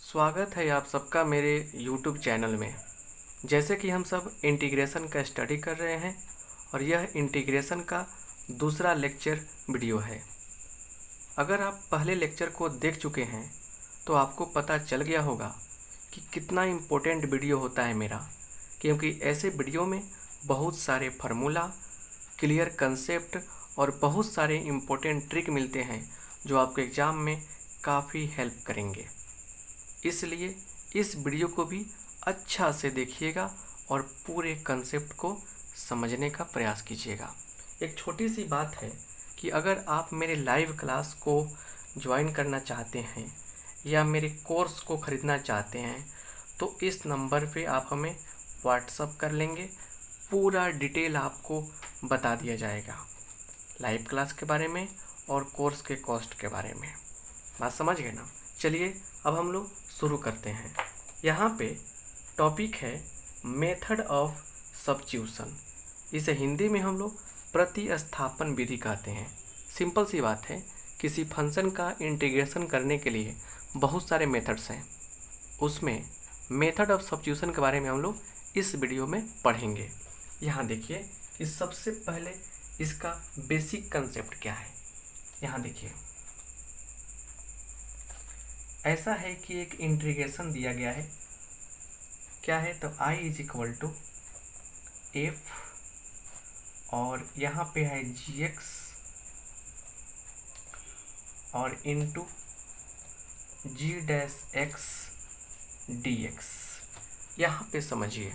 स्वागत है आप सबका मेरे YouTube चैनल में। जैसे कि हम सब इंटीग्रेशन का स्टडी कर रहे हैं और यह इंटीग्रेशन का दूसरा लेक्चर वीडियो है। अगर आप पहले लेक्चर को देख चुके हैं तो आपको पता चल गया होगा कि कितना इम्पोर्टेंट वीडियो होता है मेरा, क्योंकि ऐसे वीडियो में बहुत सारे फार्मूला, क्लियर कंसेप्ट और बहुत सारे इम्पोर्टेंट ट्रिक मिलते हैं जो आपके एग्ज़ाम में काफ़ी हेल्प करेंगे। इसलिए इस वीडियो को भी अच्छा से देखिएगा और पूरे कंसेप्ट को समझने का प्रयास कीजिएगा। एक छोटी सी बात है कि अगर आप मेरे लाइव क्लास को ज्वाइन करना चाहते हैं या मेरे कोर्स को ख़रीदना चाहते हैं तो इस नंबर पे आप हमें व्हाट्सअप कर लेंगे। पूरा डिटेल आपको बता दिया जाएगा लाइव क्लास के बारे में और कोर्स के कॉस्ट के बारे में। बात समझ गए ना? चलिए अब हम लोग शुरू करते हैं। यहाँ पे टॉपिक है मेथड ऑफ सब्स्टिट्यूशन। इसे हिंदी में हम लोग प्रतिस्थापन विधि कहते हैं। सिंपल सी बात है, किसी फंक्शन का इंटीग्रेशन करने के लिए बहुत सारे मेथड्स हैं। उसमें मेथड ऑफ सब्स्टिट्यूशन के बारे में हम लोग इस वीडियो में पढ़ेंगे। यहाँ देखिए कि सबसे पहले इसका बेसिक कंसेप्ट क्या है। यहाँ देखिए, ऐसा है कि एक इंटीग्रेशन दिया गया है। क्या है? तो I is equal to F और यहाँ पे है gx और into g dash x dx। यहाँ पे समझिए,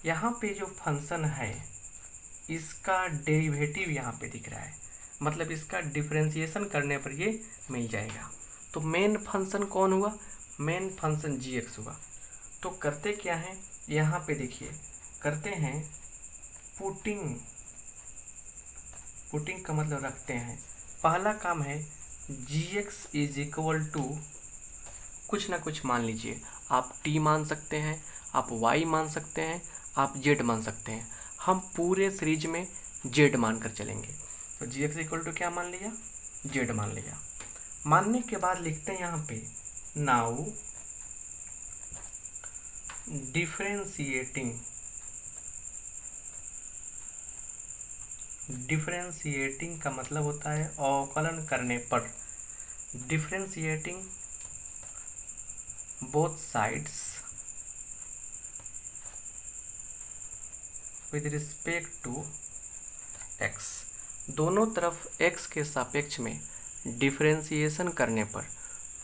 यहाँ पे जो फंक्शन है इसका डेरिवेटिव यहाँ पे दिख रहा है, मतलब इसका डिफरेंशिएशन करने पर ये मिल जाएगा। तो मेन फंक्शन कौन हुआ? मेन फंक्शन gx हुआ। तो करते क्या है, यहाँ पे देखिए करते हैं पुटिंग का मतलब रखते हैं। पहला काम है gx इज इक्वल टू कुछ ना कुछ मान लीजिए। आप t मान सकते हैं, आप y मान सकते हैं, आप z मान सकते हैं। हम पूरे सीरीज में z मान कर चलेंगे। तो gx इक्वल टू क्या मान लिया? z मान लिया। मानने के बाद लिखते हैं यहाँ पे नाउ डिफरेंशिएटिंग का मतलब होता है अवकलन करने पर। Differentiating both sides with respect to x। दोनों तरफ x के सापेक्ष में डिफरेंशिएशन करने पर,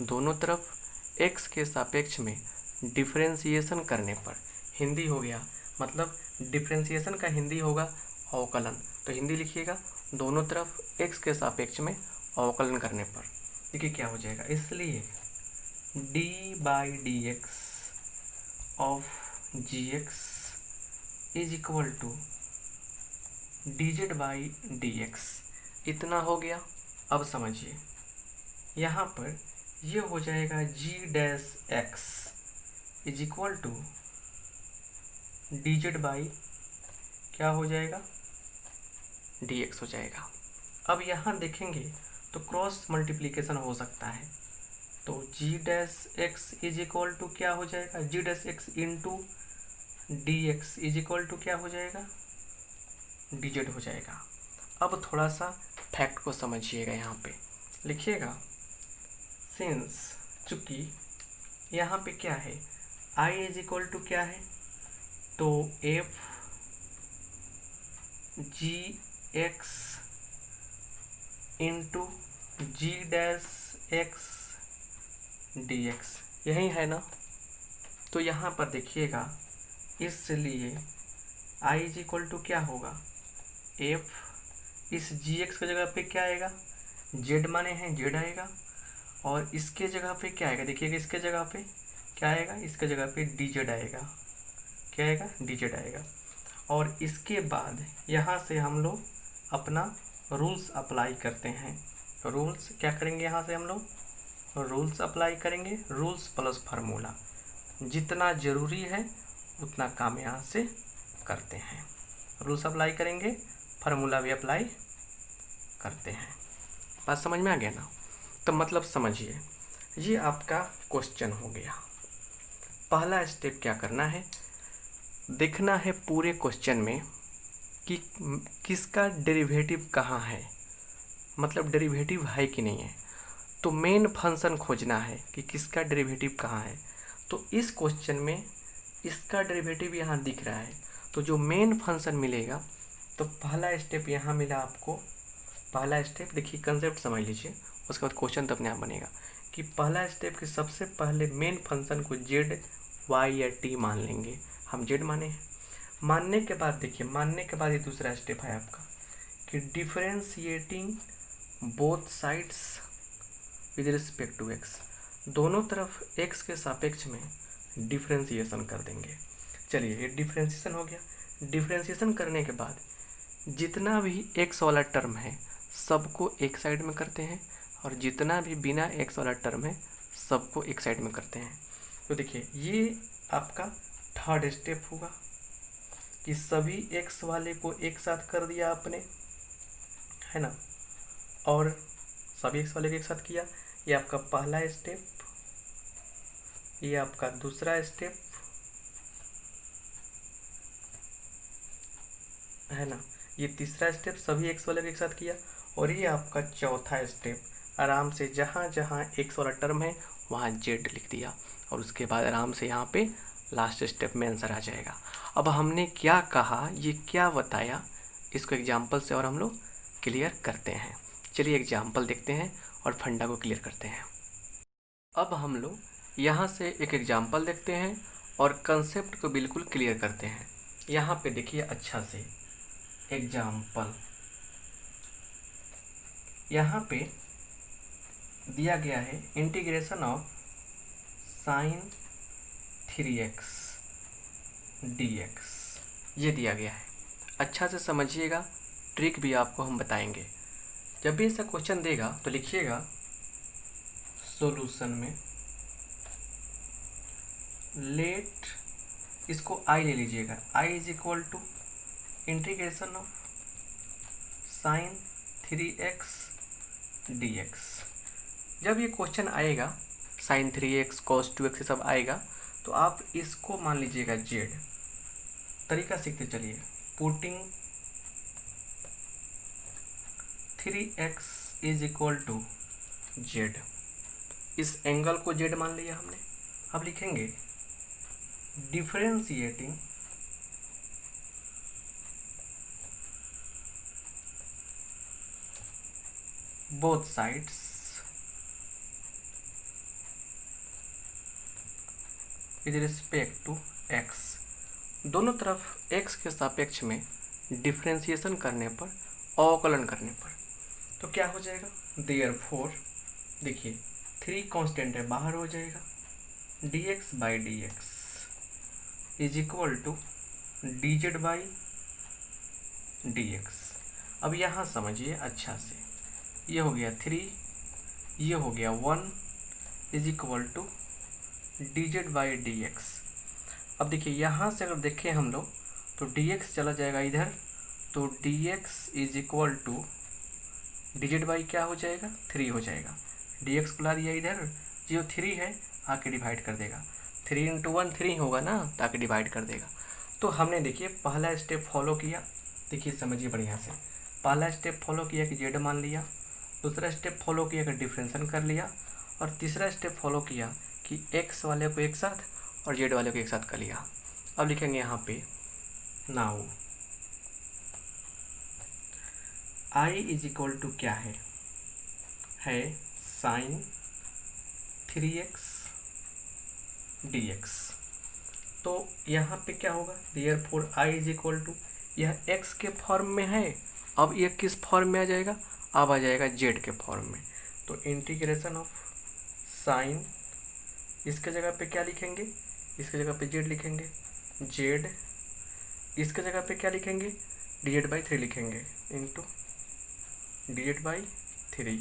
दोनों तरफ x के सापेक्ष में डिफरेंशिएशन करने पर, हिंदी हो गया मतलब डिफरेंशिएशन का हिंदी होगा अवकलन। तो हिंदी लिखिएगा, दोनों तरफ x के सापेक्ष में अवकलन करने पर। देखिए क्या हो जाएगा, इसलिए d by D X of G X is equal to D Z by D X. इतना हो गया। अब समझिए, यहाँ पर ये हो जाएगा g dash x is equal to D Z by क्या हो जाएगा? dx हो जाएगा। अब यहाँ देखेंगे तो क्रॉस मल्टीप्लिकेशन हो सकता है। तो g dash x is equal to क्या हो जाएगा? g dash x into D x is equal to क्या हो जाएगा? dz हो जाएगा। अब थोड़ा सा फैक्ट को समझिएगा। यहाँ पे लिखिएगा, सिंस चूँकि यहाँ पे क्या है, I इज इक्वल टू क्या है? तो एफ जी एक्स इंटू जी डैश एक्स डी एक्स, यही है ना? तो यहाँ पर देखिएगा, इसलिए I इज इक्वल टू क्या होगा? एफ इस जी एक्स की जगह पे क्या आएगा? जेड माने हैं जेड आएगा, और इसके जगह पे क्या आएगा? देखिएगा इसके जगह पे क्या आएगा? इसके जगह पे डी जेड आएगा। क्या आएगा? डी जेड आएगा। और इसके बाद यहाँ से हम लोग अपना रूल्स अप्लाई करते हैं। रूल्स क्या करेंगे? यहाँ से हम लोग रूल्स अप्लाई करेंगे। रूल्स प्लस फार्मूला, जितना ज़रूरी है उतना काम यहाँ से करते हैं। रूल्स अप्लाई करेंगे, फार्मूला भी अप्लाई करते हैं। बात समझ में आ गया ना? तो मतलब समझिए, ये आपका क्वेश्चन हो गया। पहला स्टेप क्या करना है, देखना है पूरे क्वेश्चन में कि किसका डेरिवेटिव कहाँ है, मतलब डेरिवेटिव है कि नहीं है। तो मेन फंक्शन खोजना है कि किसका डेरिवेटिव कहाँ है। तो इस क्वेश्चन में इसका डेरिवेटिव यहाँ दिख रहा है, तो जो मेन फंक्शन मिलेगा, तो पहला स्टेप यहाँ मिला आपको। पहला स्टेप देखिए, कंसेप्ट समझ लीजिए, उसके बाद क्वेश्चन तो अपने आप बनेगा कि पहला स्टेप कि सबसे पहले मेन फंक्शन को जेड वाई या टी मान लेंगे। हम जेड माने हैं। मानने के बाद देखिए, मानने के बाद ये दूसरा स्टेप है आपका कि differentiating both sides with respect to x, दोनों तरफ एक्स के सापेक्ष में डिफरेंशिएशन कर देंगे। चलिए, ये डिफरेंशिएशन हो गया। डिफरेंशिएशन करने के बाद जितना भी एक्स वाला टर्म है सबको एक साइड में करते हैं, और जितना भी बिना एक्स वाला टर्म है सबको एक साइड में करते हैं। तो देखिए, ये आपका थर्ड स्टेप होगा कि सभी एक्स वाले को एक साथ कर दिया आपने, है ना, और सभी एक्स वाले को एक साथ किया। ये आपका पहला स्टेप, ये आपका दूसरा स्टेप, है ना, ये तीसरा स्टेप, सभी एक्स वाले को एक साथ किया। और ये आपका चौथा स्टेप, आराम से जहाँ जहाँ एक्स वाला टर्म है वहाँ जेड लिख दिया, और उसके बाद आराम से यहाँ पे लास्ट स्टेप में आंसर आ जाएगा। अब हमने क्या कहा, ये क्या बताया, इसको एग्जाम्पल से और हम लोग क्लियर करते हैं। चलिए एग्जाम्पल देखते हैं और फंडा को क्लियर करते हैं। अब हम लोग यहाँ से एक एग्जाम्पल देखते हैं और कंसेप्ट को बिल्कुल क्लियर करते हैं। यहाँ पे देखिए अच्छा से एग्जाम्पल, यहाँ पे दिया गया है integration of sine 3x dx, ये दिया गया है। अच्छा से समझिएगा, ट्रिक भी आपको हम बताएंगे। जब भी ऐसा क्वेश्चन देगा तो लिखिएगा सॉल्यूशन में लेट, इसको आई ले लीजिएगा, I is equal to integration of sine 3x dx। जब ये क्वेश्चन आएगा साइन 3x cos 2x ये सब आएगा, तो आप इसको मान लीजिएगा जेड। तरीका सीखते चलिए, putting 3x is equal to Z, इस एंगल को जेड मान लिया हमने। अब लिखेंगे differentiating both sides with respect to x, दोनों तरफ एक्स के सापेक्ष में डिफरेंशिएशन करने पर, अवकलन करने पर, तो क्या हो जाएगा, देयरफॉर देखिए 3 कांस्टेंट है, बाहर हो जाएगा, dx by dx is equal to dz by dx। अब यहाँ समझिए अच्छा से, ये हो गया 3, ये हो गया 1 is equal to dz by dx। अब देखिए यहाँ से अगर देखें हम लोग तो dx चला जाएगा इधर, तो dx is equal to dz by क्या हो जाएगा, 3 हो जाएगा। dx को ला दिया इधर, जो 3 है आके डिवाइड कर देगा, 3 इंटू 1 3 होगा ना, ताकि डिवाइड कर देगा। तो हमने देखिए पहला स्टेप फॉलो किया, देखिए समझिए बढ़िया से, पहला स्टेप फॉलो किया कि जेड मान लिया, दूसरा स्टेप फॉलो किया कि डिफरेंशन कर लिया, और तीसरा स्टेप फॉलो किया कि एक्स वाले को एक साथ और जेड वाले को एक साथ कर लिया। अब लिखेंगे यहाँ पे now I is equal to क्या है साइन 3x dx। तो यहाँ पे क्या होगा, therefore I is equal to, यह x के फॉर्म में है, अब ये किस फॉर्म में आ जाएगा, अब आ जाएगा z के फॉर्म में। तो इंटीग्रेशन ऑफ साइन, इसके जगह पे क्या लिखेंगे, इसके जगह पे z लिखेंगे, z, इसके जगह पे क्या लिखेंगे, dz बाई 3 लिखेंगे, इंटू dz बाई 3।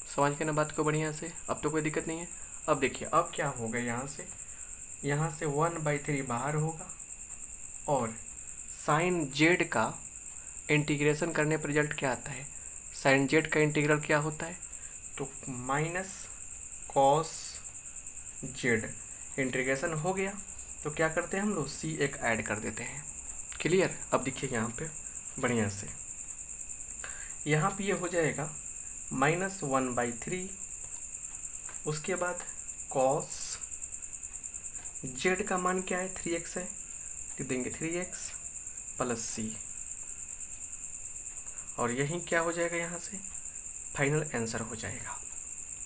समझ के ना बात को बढ़िया से, अब तो कोई दिक्कत नहीं है। अब देखिए अब क्या होगा, यहाँ से 1/3 बाहर होगा, और साइन जेड का इंटीग्रेशन करने पर रिजल्ट क्या आता है, साइन जेड का इंटीग्रल क्या होता है, तो माइनस कॉस जेड। इंटीग्रेशन हो गया तो क्या करते हैं हम लोग, सी एक ऐड कर देते हैं। क्लियर। अब देखिए यहाँ पे बढ़िया से, यहाँ पे ये हो जाएगा -1/3। उसके बाद कॉस जेड का मान क्या है, 3x है, तो देंगे 3x प्लस सी। और यही क्या हो जाएगा, यहाँ से फाइनल आंसर हो जाएगा।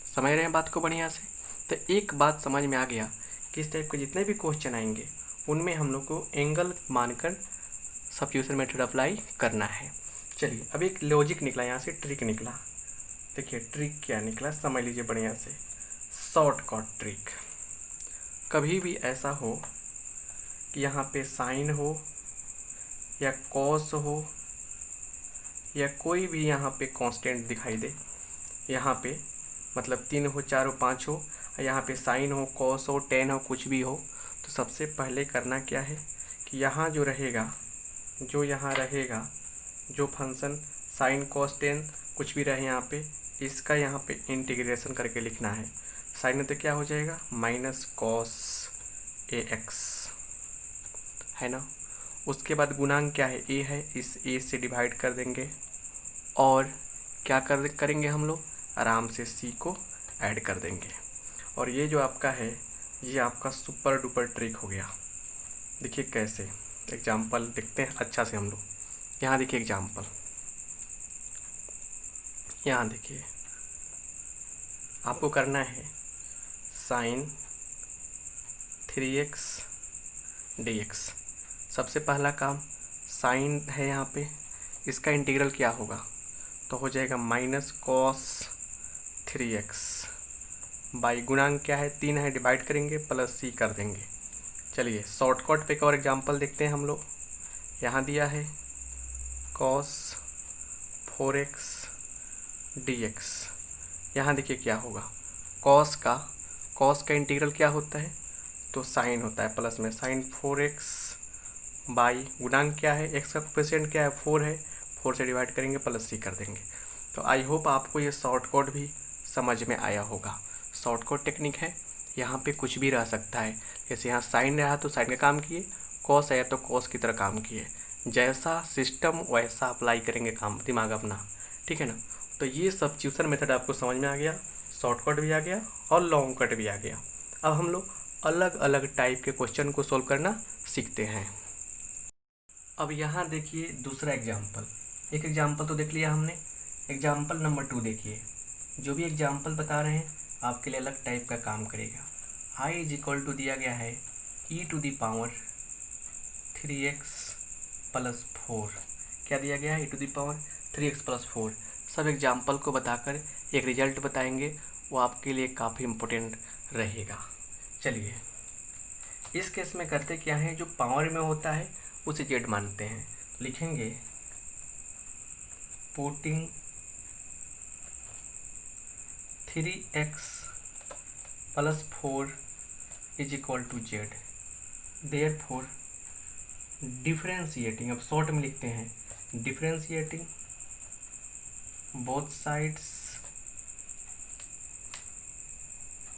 समझ रहे हैं बात को बढ़िया से। तो एक बात समझ में आ गया कि इस टाइप के जितने भी क्वेश्चन आएंगे उनमें हम लोग को एंगल मानकर सब्स्टिट्यूशन मेथड अप्लाई करना है। चलिए अब एक लॉजिक निकला, यहाँ से ट्रिक निकला। देखिए ट्रिक क्या निकला, समझ लीजिए बढ़िया से। Shortcut trick. कभी भी ऐसा हो कि यहाँ पे साइन हो या कॉस हो या कोई भी यहाँ पे कांस्टेंट दिखाई दे, यहाँ पे मतलब 3 हो, 4 हो, 5 हो, यहाँ पे साइन हो, कॉस हो, टेन हो, कुछ भी हो, तो सबसे पहले करना क्या है कि यहाँ जो रहेगा, जो फंक्शन साइन कॉस टेन कुछ भी रहे यहाँ पे, इसका यहाँ पे इंटीग्रेशन करके लिखना है। साइन तो क्या हो जाएगा, माइनस कॉस AX है ना। उसके बाद गुणांक क्या है, a है, इस a से डिवाइड कर देंगे और क्या करेंगे हम लोग, आराम से c को ऐड कर देंगे। और ये जो आपका है, ये आपका सुपर डुपर ट्रिक हो गया। देखिए कैसे, एग्जाम्पल देखते हैं अच्छा से हम लोग। यहाँ देखिए एग्जाम्पल, यहाँ देखिए आपको करना है साइन 3x dx। सबसे पहला काम साइन है यहाँ पे, इसका इंटीग्रल क्या होगा, तो हो जाएगा माइनस कॉस 3x बाई गुणांक क्या है, 3 है, डिवाइड करेंगे प्लस c कर देंगे। चलिए शॉर्टकट पे एक और एग्जांपल देखते हैं हम लोग। यहाँ दिया है कॉस 4x dx। यहाँ देखिए क्या होगा, कॉस का इंटीग्रल क्या होता है, तो साइन होता है, प्लस में साइन 4x बाई गुणांक क्या है, x का कोएफिशिएंट क्या है, 4 है, 4 से डिवाइड करेंगे प्लस c कर देंगे। तो आई होप आपको ये शॉर्टकट भी समझ में आया होगा। शॉर्टकट टेक्निक है, यहाँ पे कुछ भी रह सकता है। जैसे यहाँ साइन रहा तो साइन का काम किए, कॉस आया तो कॉस की तरह काम किए, जैसा सिस्टम वैसा अप्लाई करेंगे काम, दिमाग अपना, ठीक है ना। तो ये सब्स्टिट्यूशन मेथड आपको समझ में आ गया, शॉर्टकट भी आ गया और लॉन्ग कट भी आ गया। अब हम लोग अलग अलग टाइप के क्वेश्चन को सॉल्व करना सीखते हैं। अब यहाँ देखिए दूसरा एग्जाम्पल, एक एग्जाम्पल तो देख लिया हमने, एग्जाम्पल नंबर 2 देखिए। जो भी एग्जाम्पल बता रहे हैं आपके लिए अलग टाइप का काम करेगा। i इज इक्वल टू दिया गया है e⁻³ 3x + 4। क्या दिया गया है, e⁻³ 3x + 4। सब एग्जाम्पल को बताकर एक रिजल्ट बताएंगे, वो आपके लिए काफ़ी इम्पोर्टेंट रहेगा। चलिए इस केस में करते क्या है, जो पावर में होता है उसे z मानते हैं। लिखेंगे putting 3x + 4 is equal to z। Therefore differentiating, अब शॉर्ट में लिखते हैं, differentiating both sides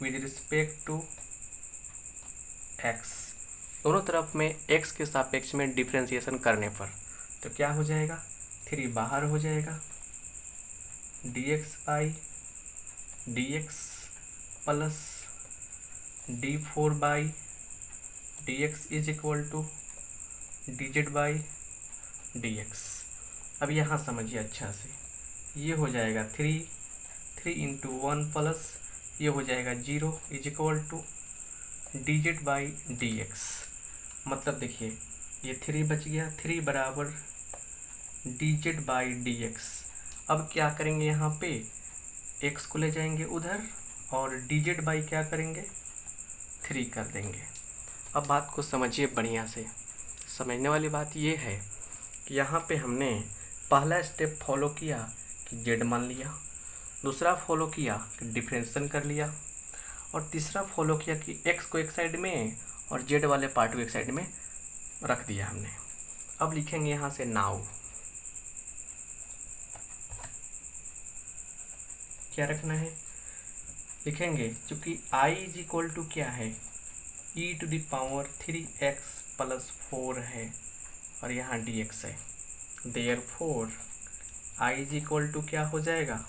with respect to x। दोनों तरफ में x के सापेक्ष में डिफरेंशिएशन करने पर तो क्या हो जाएगा, 3 बाहर हो जाएगा, dx/dx plus d4/dx is equal to dz/dx। अब यहाँ समझिए अच्छा से, ये हो जाएगा 3 × 1 प्लस ये हो जाएगा 0 इज इक्वल टू dz/dx। मतलब देखिए ये 3 बच गया, 3 बराबर dz/dx। अब क्या करेंगे, यहाँ पे x को ले जाएंगे उधर और dz बाई क्या करेंगे, 3 कर देंगे। अब बात को समझिए बढ़िया से। समझने वाली बात ये है कि यहाँ पे हमने पहला स्टेप फॉलो किया कि z मान लिया, दूसरा फॉलो किया कि डिफरेंशिएशन कर लिया, और तीसरा फॉलो किया कि x को एक साइड में और z वाले पार्ट को एक साइड में रख दिया हमने। अब लिखेंगे यहाँ से नाउ, क्या रखना है, लिखेंगे चूँकि i इज इक्वल टू क्या है, e⁻3x+4 है और यहाँ dx है। Therefore i is equal to क्या हो जाएगा,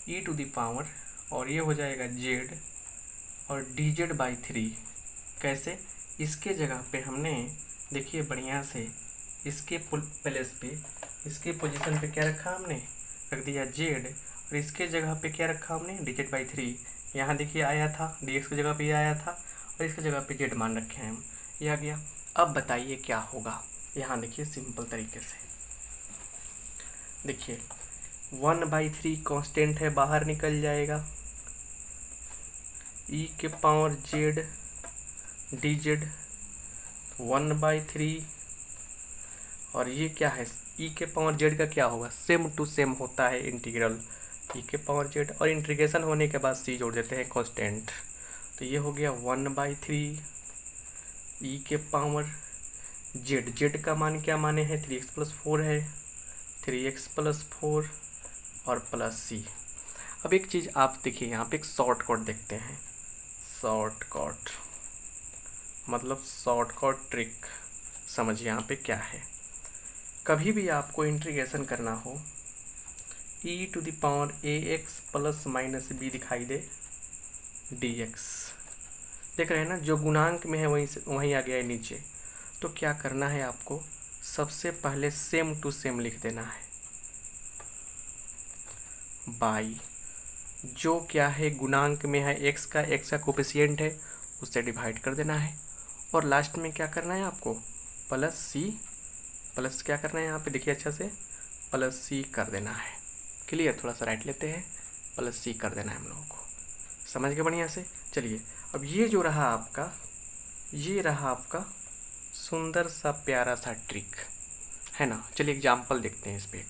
e⁻, और ये हो जाएगा z और dz/3। कैसे, इसके जगह पे हमने देखिए बढ़िया से इसके प्लेस पे, इसके पोजीशन पे क्या रखा हमने, रख दिया z, और इसके जगह पे क्या रखा हमने, dz/3। यहाँ देखिए आया था, dx की जगह पे आया था और इसकी जगह पे z मान रखे हैं हम, ये आ गया। अब बताइए क्या होगा, यहाँ देखिए सिंपल तरीके से देखिए 1/3 कांस्टेंट है, बाहर निकल जाएगा, e⁻z dz 1/3, और ये क्या है, e⁻z का क्या होगा, सेम टू सेम होता है इंटीग्रल e⁻z, और इंटीग्रेशन होने के बाद c जोड़ देते हैं कांस्टेंट, तो ये हो गया 1/3 e⁻z, z का मान क्या माने हैं, 3x+4 है, 3x+4 और प्लस c। अब एक चीज़ आप देखिए, यहाँ पे एक शॉर्टकट देखते हैं, शॉर्टकट मतलब शॉर्टकट ट्रिक, समझिए यहाँ पे क्या है। कभी भी आपको इंटीग्रेशन करना हो, e⁻ax ± b दिखाई दे dx, देख रहे हैं ना, जो गुणांक में है वहीं आ गया है नीचे, तो क्या करना है आपको, सबसे पहले सेम टू सेम लिख देना है, बाई जो क्या है गुणांक में है x का कोफिशिएंट है उससे डिवाइड कर देना है, और लास्ट में क्या करना है आपको, प्लस c, प्लस क्या करना है यहाँ पे देखिए अच्छा से, प्लस c कर देना है। क्लियर, थोड़ा सा राइट लेते हैं, प्लस c कर देना है हम लोगों को, समझ गए बढ़िया से। चलिए अब ये जो रहा आपका, ये रहा आपका सुंदर सा प्यारा सा ट्रिक है ना। चलिए एग्जाम्पल देखते हैं इस पर।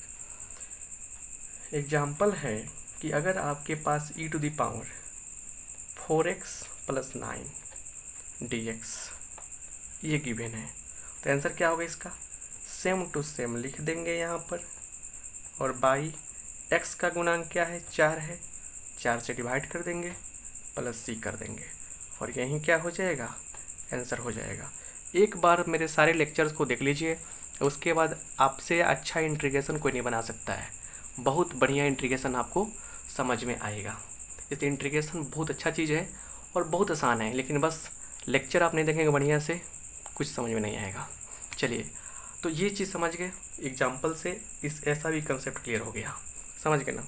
एग्जाम्पल है कि अगर आपके पास e⁻4x+9 dx ये गिवन है, तो आंसर क्या होगा इसका, सेम टू सेम लिख देंगे यहाँ पर, और बाई x का गुणांक क्या है, 4 है, 4 से डिवाइड कर देंगे, प्लस c कर देंगे, और यहीं क्या हो जाएगा, आंसर हो जाएगा। एक बार मेरे सारे लेक्चर्स को देख लीजिए, उसके बाद आपसे अच्छा इंटीग्रेशन कोई नहीं बना सकता है, बहुत बढ़िया इंटीग्रेशन आपको समझ में आएगा। इस इंटीग्रेशन बहुत अच्छा चीज़ है और बहुत आसान है, लेकिन बस लेक्चर आप नहीं देखेंगे बढ़िया से, कुछ समझ में नहीं आएगा। चलिए, तो ये चीज़ समझ गए, एग्जाम्पल से इस ऐसा भी कंसेप्ट क्लियर हो गया, समझ गए ना।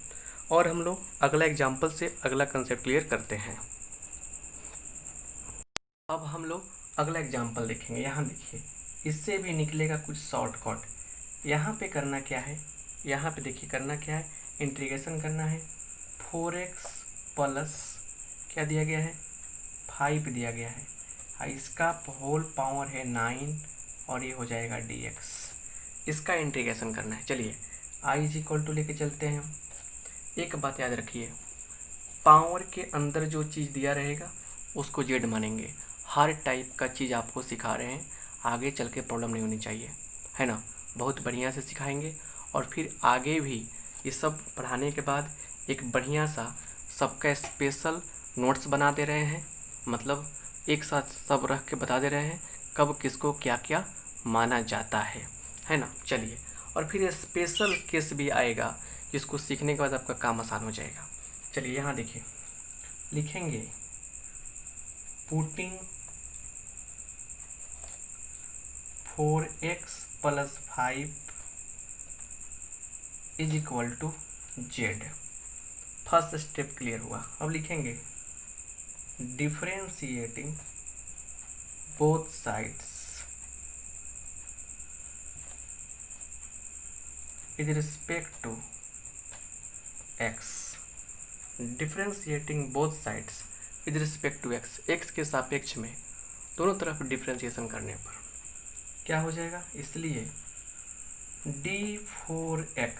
और हम लोग अगला एग्जाम्पल से अगला कंसेप्ट क्लियर करते हैं। अब हम लोग अगला एग्जाम्पल देखेंगे। यहाँ देखिए, इससे भी निकलेगा कुछ शॉर्टकट। यहाँ पे करना क्या है, यहाँ पे देखिए करना क्या है, इंटीग्रेशन करना है, 4x प्लस क्या दिया गया है, 5 दिया गया है, इसका होल पावर है 9, और ये हो जाएगा dx, इसका इंटीग्रेशन करना है। चलिए i इज इक्वल टू लेके चलते हैं। एक बात याद रखिए, पावर के अंदर जो चीज़ दिया रहेगा उसको z मानेंगे। हर टाइप का चीज़ आपको सिखा रहे हैं, आगे चल के प्रॉब्लम नहीं होनी चाहिए, है ना। बहुत बढ़िया से सिखाएंगे, और फिर आगे भी ये सब पढ़ाने के बाद एक बढ़िया सा सबका स्पेशल नोट्स बना दे रहे हैं, मतलब एक साथ सब रख के बता दे रहे हैं कब किसको क्या क्या माना जाता है ना। चलिए, और फिर स्पेशल केस भी आएगा जिसको सीखने के बाद आपका काम आसान हो जाएगा। चलिए यहाँ देखिए, लिखेंगे putting 4x + 5 is equal to z। First step clear हुआ। अब लिखेंगे differentiating both sides with respect to x, differentiating both sides with respect to x, x के सापेक्ष में दोनों तरफ डिफरेंशिएशन करने पर क्या हो जाएगा, इसलिए d4x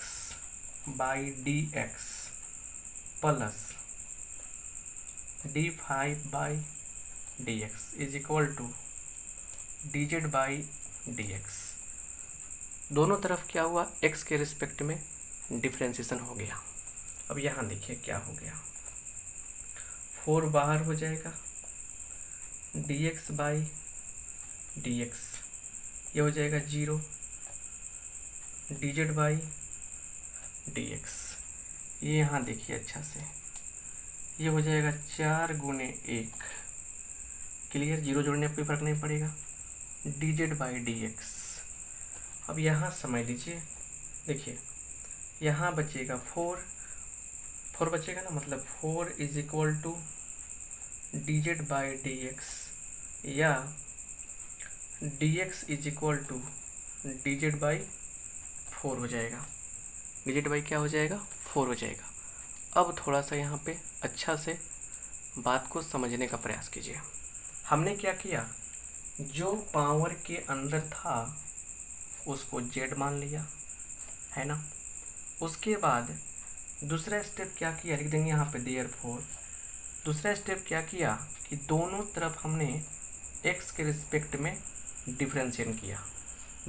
by dx plus d5 by dx is equal to dz by dx। दोनों तरफ क्या हुआ, x के रिस्पेक्ट में डिफरेंशिएशन हो गया। अब यहाँ देखिए क्या हो गया, 4 बाहर हो जाएगा, dx बाई dx ये हो जाएगा 0, dz बाई dx ये यहाँ देखिए अच्छा से, ये हो जाएगा 4 गुने 1, क्लियर, 0 जोड़ने पर कोई फर्क नहीं पड़ेगा, dz बाई dx। अब यहाँ समझ लीजिए, देखिए यहाँ बचेगा 4 बचेगा ना, मतलब 4 is equal to dz by dx या dx is equal to dz by 4 हो जाएगा, dz बाई क्या हो जाएगा 4 हो जाएगा। अब थोड़ा सा यहाँ पे अच्छा से बात को समझने का प्रयास कीजिए। हमने क्या किया, जो पावर के अंदर था उसको z मान लिया, है ना। उसके बाद दूसरा स्टेप क्या किया, लिख देंगे यहाँ पे देयरफॉर। दूसरा स्टेप क्या किया कि दोनों तरफ हमने x के रिस्पेक्ट में डिफरेंशिएशन किया।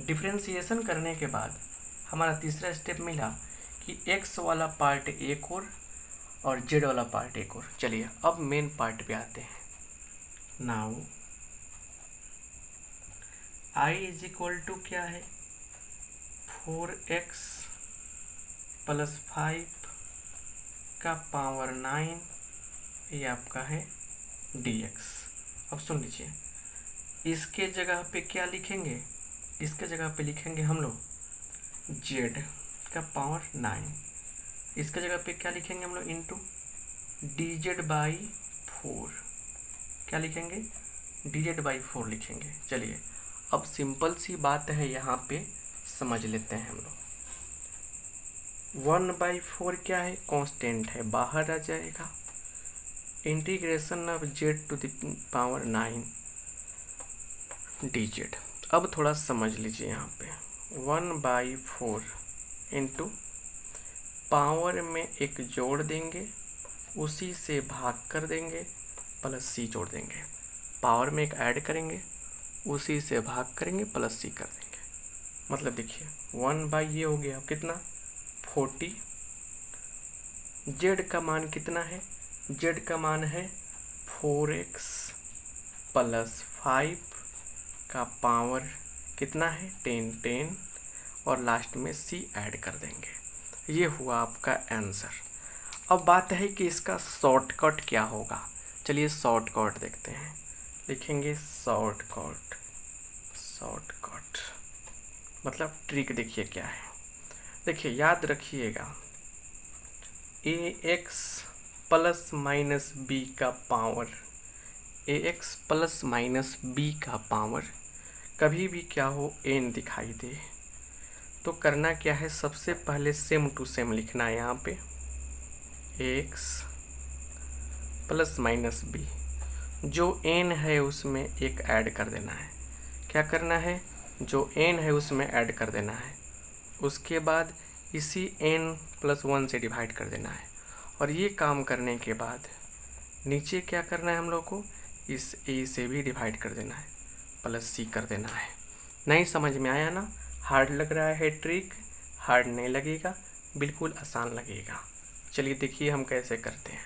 डिफरेंशिएशन करने के बाद हमारा तीसरा स्टेप मिला कि x वाला पार्ट एक और z वाला पार्ट एक और। चलिए अब मेन पार्ट पे आते हैं। Now i is equal to क्या है, 4x प्लस 5 का पावर 9 ये आपका है dx। अब सुन लीजिए, इसके जगह पे क्या लिखेंगे, इसके जगह पे लिखेंगे हम लोग z का पावर 9, इसके जगह पे क्या लिखेंगे हम लोग इंटू dz बाई 4, क्या लिखेंगे dz बाई 4 लिखेंगे। चलिए अब सिंपल सी बात है, यहाँ पे समझ लेते हैं हम लोग। 1/4 क्या है, कांस्टेंट है, बाहर आ जाएगा, integration of z to the power 9 dz। अब थोड़ा समझ लीजिए यहाँ पे 1/4 इंटू पावर में एक जोड़ देंगे, उसी से भाग कर देंगे, प्लस c जोड़ देंगे, पावर में एक ऐड करेंगे, उसी से भाग करेंगे, प्लस c कर देंगे। मतलब देखिए 1 ये हो गया कितना 40, z का मान कितना है, z का मान है 4x प्लस 5 का पावर कितना है 10 और लास्ट में c ऐड कर देंगे। ये हुआ आपका आंसर। अब बात है कि इसका शॉर्टकट क्या होगा। चलिए शॉर्टकट देखते हैं, लिखेंगे शॉर्टकट मतलब ट्रिक देखिए क्या है। देखिए याद रखिएगा, ax प्लस माइनस बी का power, ax plus minus B का पावर कभी भी क्या हो n दिखाई दे तो करना क्या है, सबसे पहले सेम टू सेम लिखना है यहाँ पे, ax प्लस माइनस बी, जो n है उसमें एक ऐड कर देना है। क्या करना है, जो n है उसमें ऐड कर देना है, उसके बाद इसी n प्लस 1 से डिवाइड कर देना है। और ये काम करने के बाद नीचे क्या करना है हम लोग को, इस a से भी डिवाइड कर देना है, प्लस c कर देना है। नहीं समझ में आया ना, हार्ड लग रहा है ट्रिक, हार्ड नहीं लगेगा, बिल्कुल आसान लगेगा। चलिए देखिए हम कैसे करते हैं,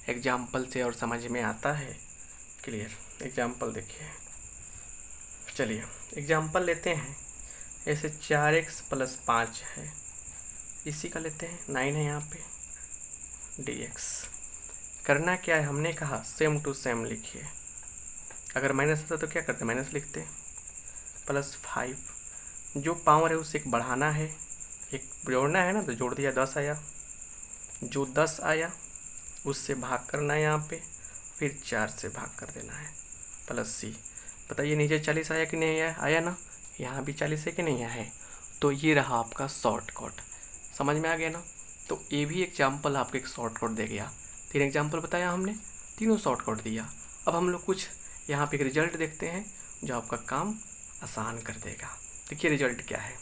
एग्जाम्पल से और समझ में आता है क्लियर। एग्जाम्पल देखिए, चलिए एग्जाम्पल लेते हैं, ऐसे 4x प्लस 5 है, इसी का लेते हैं, 9 है यहाँ पे dx। करना क्या है, हमने कहा सेम टू सेम लिखिए, अगर माइनस होता तो क्या करते, माइनस लिखते, प्लस 5 जो पावर है उसे एक बढ़ाना है, एक जोड़ना है ना, तो जोड़ दिया 10 आया, जो 10 आया उससे भाग करना है यहाँ पे, फिर 4 से भाग कर देना है, प्लस c। बताइए नीचे 40 आया कि नहीं आया, आया ना, यहाँ भी 40 है कि नहीं आया है। तो ये रहा आपका शॉर्टकट, समझ में आ गया ना। तो ये भी एग्जाम्पल आपको एक शॉर्टकट दे गया, 3 एग्जाम्पल बताया हमने, तीनों शॉर्टकट दिया। अब हम लोग कुछ यहाँ पे एक रिजल्ट देखते हैं जो आपका काम आसान कर देगा। देखिए रिजल्ट क्या है,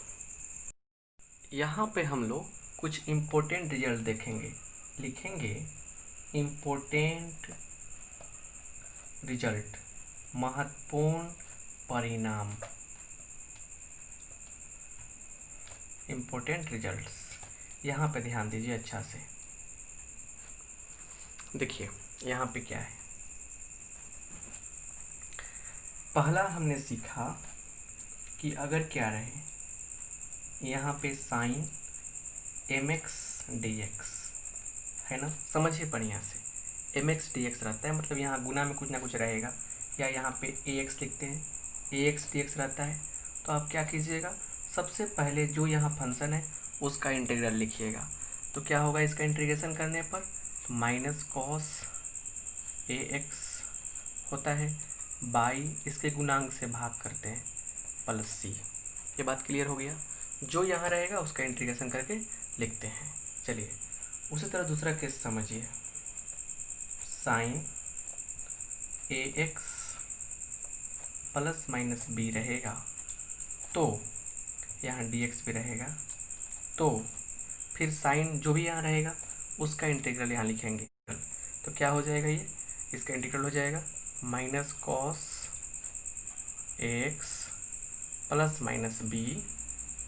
यहाँ पे हम लोग कुछ इम्पोर्टेंट रिजल्ट देखेंगे, लिखेंगे इम्पोर्टेंट रिजल्ट, महत्वपूर्ण परिणाम, इम्पोर्टेंट रिजल्ट्स। यहाँ पे ध्यान दीजिए अच्छा से, देखिए यहाँ पे क्या है, पहला हमने सीखा कि अगर क्या रहे यहाँ पे साइन mx dx है ना, समझिए बढ़िया से, mx dx रहता है मतलब यहाँ गुना में कुछ ना कुछ रहेगा, या यहाँ पे ax लिखते हैं, ax dx रहता है। तो आप क्या कीजिएगा, सबसे पहले जो यहाँ फंक्शन है उसका इंटीग्रल लिखिएगा। तो क्या होगा इसका इंटीग्रेशन करने पर, माइनस कॉस ax होता है बाई इसके गुणांक से भाग करते हैं प्लस सी। ये बात क्लियर हो गया, जो यहाँ रहेगा उसका इंटीग्रेशन करके लिखते हैं। चलिए उसी तरह दूसरा केस समझिए, sine ax plus minus B रहेगा, तो यहाँ dx भी रहेगा, तो फिर साइन जो भी यहाँ रहेगा उसका इंटीग्रल यहाँ लिखेंगे। तो क्या हो जाएगा, ये इसका इंटीग्रल हो जाएगा minus cos X plus minus B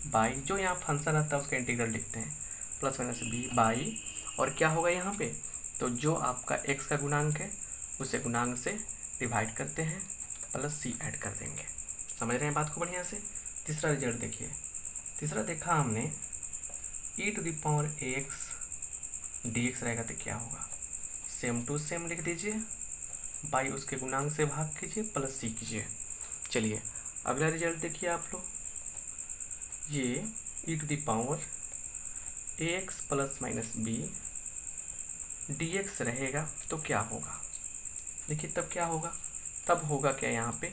by, जो यहाँ फंक्शन आता है उसका इंटीग्रल लिखते हैं, प्लस माइनस बी बाई, और क्या होगा यहाँ पे, तो जो आपका x का गुणांक है उसे गुणांक से डिवाइड करते हैं, प्लस सी ऐड कर देंगे। समझ रहे हैं बात को बढ़िया से। तीसरा रिजल्ट देखिए, तीसरा देखा हमने e to the power X dx रहेगा तो क्या होगा, सेम टू सेम लिख दीजिए, बाई उसके गुणांक से भाग कीजिए, प्लस सी कीजिए। चलिए अगला रिजल्ट देखिए आप लोग, ये e to the power X plus minus B dx रहेगा तो क्या होगा, देखिए तब क्या होगा, तब होगा क्या, यहाँ पे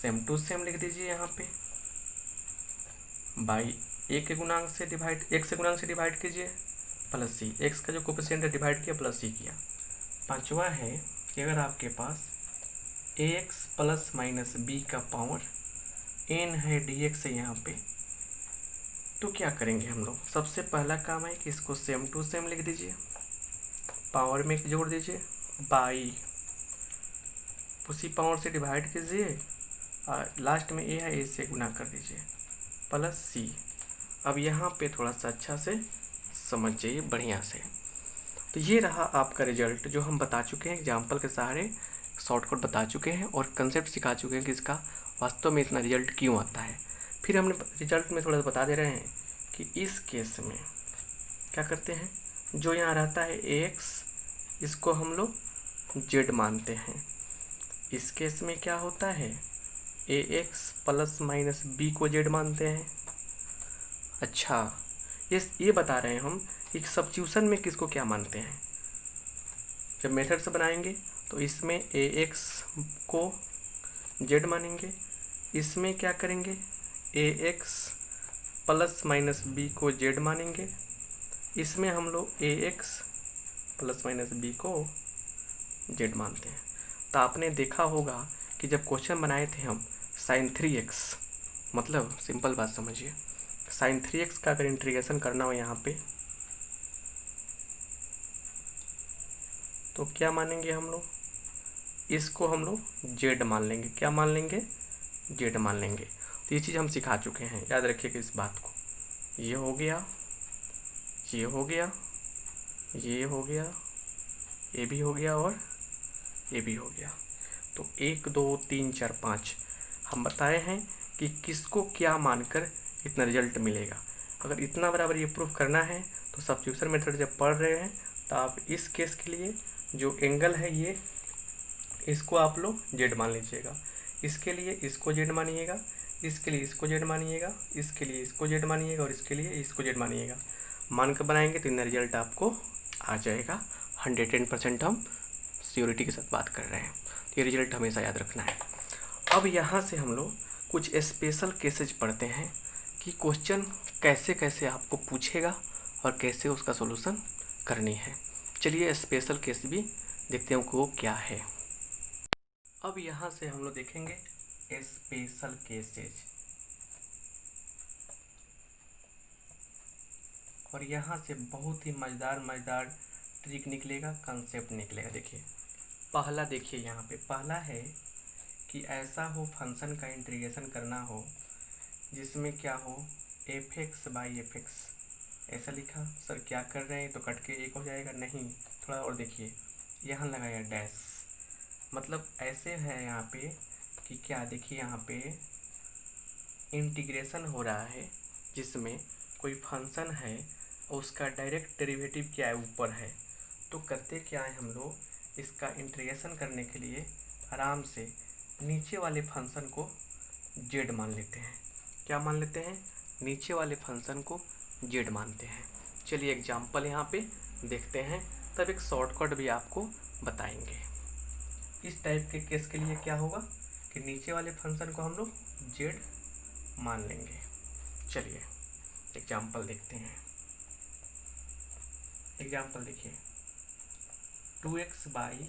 सेम टू सेम लिख दीजिए, यहाँ पे बाई एक के गुणांक से डिवाइड, एक से गुणांक से डिवाइड कीजिए प्लस सी, एक्स का जो कोफिशिएंट है डिवाइड किया प्लस सी किया। पांचवा है कि अगर आपके पास ax प्लस माइनस बी का पावर n है dx है यहाँ पे, तो क्या करेंगे हम लोग, सबसे पहला काम है कि इसको सेम टू सेम लिख दीजिए, पावर में जोड़ दीजिए, बाई उसी पावर से डिवाइड कीजिए, और लास्ट में a है, a से गुना कर दीजिए, प्लस सी। अब यहाँ पे थोड़ा सा अच्छा से समझ जाइए बढ़िया से। तो ये रहा आपका रिजल्ट, जो हम बता चुके हैं एग्जाम्पल के सहारे, शॉर्टकट बता चुके हैं और कंसेप्ट सिखा चुके हैं कि इसका वास्तव में इतना रिजल्ट क्यों आता है। फिर हमने रिजल्ट में थोड़ा सा बता दे रहे हैं कि इस केस में क्या करते हैं, जो यहाँ रहता है ax, इसको हम लोग z मानते हैं। इस केस में क्या होता है, ax प्लस माइनस b को z मानते हैं। अच्छा, ये बता रहे हैं हम कि सब्स्टिट्यूशन में किसको क्या मानते हैं। जब मेथड से बनाएंगे तो इसमें ax को z मानेंगे, इसमें क्या करेंगे ax प्लस माइनस b को z मानेंगे, इसमें हम लोग ax प्लस माइनस b को z मानते हैं। तो आपने देखा होगा कि जब क्वेश्चन बनाए थे हम साइन 3x, मतलब सिंपल बात समझिए, साइन 3x का अगर इंटीग्रेशन करना हो यहाँ पे, तो क्या मानेंगे हम लोग, इसको हम लोग z मान लेंगे, क्या मान लेंगे, z मान लेंगे। तो ये चीज़ हम सिखा चुके हैं, याद रखिएगा इस बात को। ये हो गया, ये हो गया, ये हो गया, ये भी हो गया और ये भी हो गया। तो 1 2 3 4 5 हम बताए हैं कि किसको क्या मानकर इतना रिजल्ट मिलेगा। अगर इतना बराबर ये प्रूफ करना है तो सब्स्टिट्यूशन मेथड जब पढ़ रहे हैं तो आप इस केस के लिए जो एंगल है ये, इसको आप लोग z मान लीजिएगा, इसके लिए इसको z मानिएगा, इसके लिए इसको z मानिएगा, इसके लिए इसको z मानिएगा और इसके लिए इसको z मानिएगा। मान कर बनाएंगे तो इतना रिजल्ट आपको आ जाएगा। 110% हम सियोरिटी के साथ बात कर रहे हैं, तो ये रिजल्ट हमेशा याद रखना है। अब यहाँ से हम लोग कुछ स्पेशल केसेज पढ़ते हैं कि क्वेश्चन कैसे कैसे आपको पूछेगा और कैसे उसका सॉल्यूशन करनी है। चलिए स्पेशल केस भी देखते हैं वो क्या है। अब यहाँ से हम लोग देखेंगे स्पेशल केसेज, और यहाँ से बहुत ही मज़ेदार ट्रिक निकलेगा, कंसेप्ट निकलेगा। देखिए पहला, देखिए यहाँ पे पहला है कि ऐसा हो फंक्शन का इंटीग्रेशन करना हो जिसमें क्या हो fx बाई fx, ऐसा लिखा, सर क्या कर रहे हैं तो कट के एक हो जाएगा, नहीं थोड़ा और देखिए, यहाँ लगाया डैश, मतलब ऐसे है यहाँ पे कि क्या, देखिए यहाँ पे इंटीग्रेशन हो रहा है जिसमें कोई फंक्शन है और उसका डायरेक्ट डेरिवेटिव क्या है, ऊपर है। तो करते क्या है हम लोग, इसका इंटीग्रेशन करने के लिए आराम से नीचे वाले फंक्शन को जेड मान लेते हैं। क्या मान लेते हैं, नीचे वाले फंक्शन को जेड मानते हैं। चलिए एग्जाम्पल यहाँ पे देखते हैं, तब एक शॉर्टकट भी आपको बताएंगे। इस टाइप के केस के लिए क्या होगा कि नीचे वाले फंक्शन को हम लोग जेड मान लेंगे। चलिए एग्जाम्पल देखते हैं। एग्जाम्पल देखिए, 2x by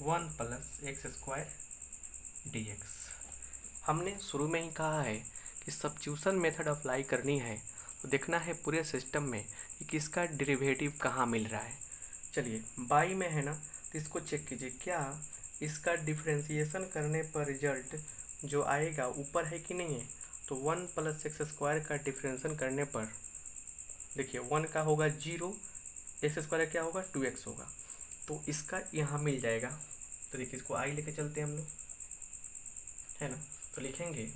1 plus X square dx। हमने शुरू में ही कहा है कि सब्स्टिट्यूशन मेथड अप्लाई करनी है तो देखना है पूरे सिस्टम में कि किसका डेरिवेटिव कहाँ मिल रहा है। चलिए बाई में है ना, तो इसको चेक कीजिए, क्या इसका डिफ्रेंशिएशन करने पर रिजल्ट जो आएगा ऊपर है कि नहीं है। तो 1 प्लस एक्स स्क्वायर का डिफ्रेंशिएशन करने पर देखिए 1 का होगा 0, एक्स स्क्वायर क्या होगा 2x होगा, तो इसका यहाँ मिल जाएगा। तो देखिए इसको आई लेके चलते हैं हम लोग, है ना। तो लिखेंगे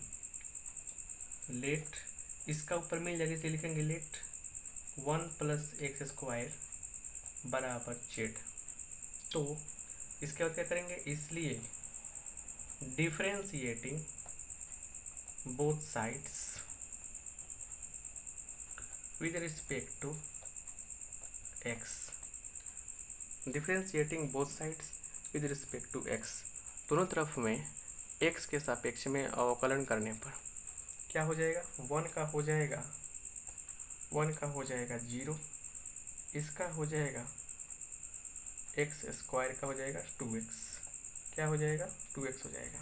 लेट, इसका ऊपर मिल जाएगा इसलिए लिखेंगे लेट 1 प्लस एक्स स्क्वायर बराबर जेड। तो इसके बाद क्या करेंगे, इसलिए differentiating both sides with respect to X, differentiating both sides with respect to x, दोनों तरफ में एक्स के सापेक्ष में अवकलन करने पर क्या हो जाएगा, 1 का हो जाएगा 0, इसका हो जाएगा एक्स स्क्वायर का हो जाएगा 2x, क्या हो जाएगा 2x हो जाएगा।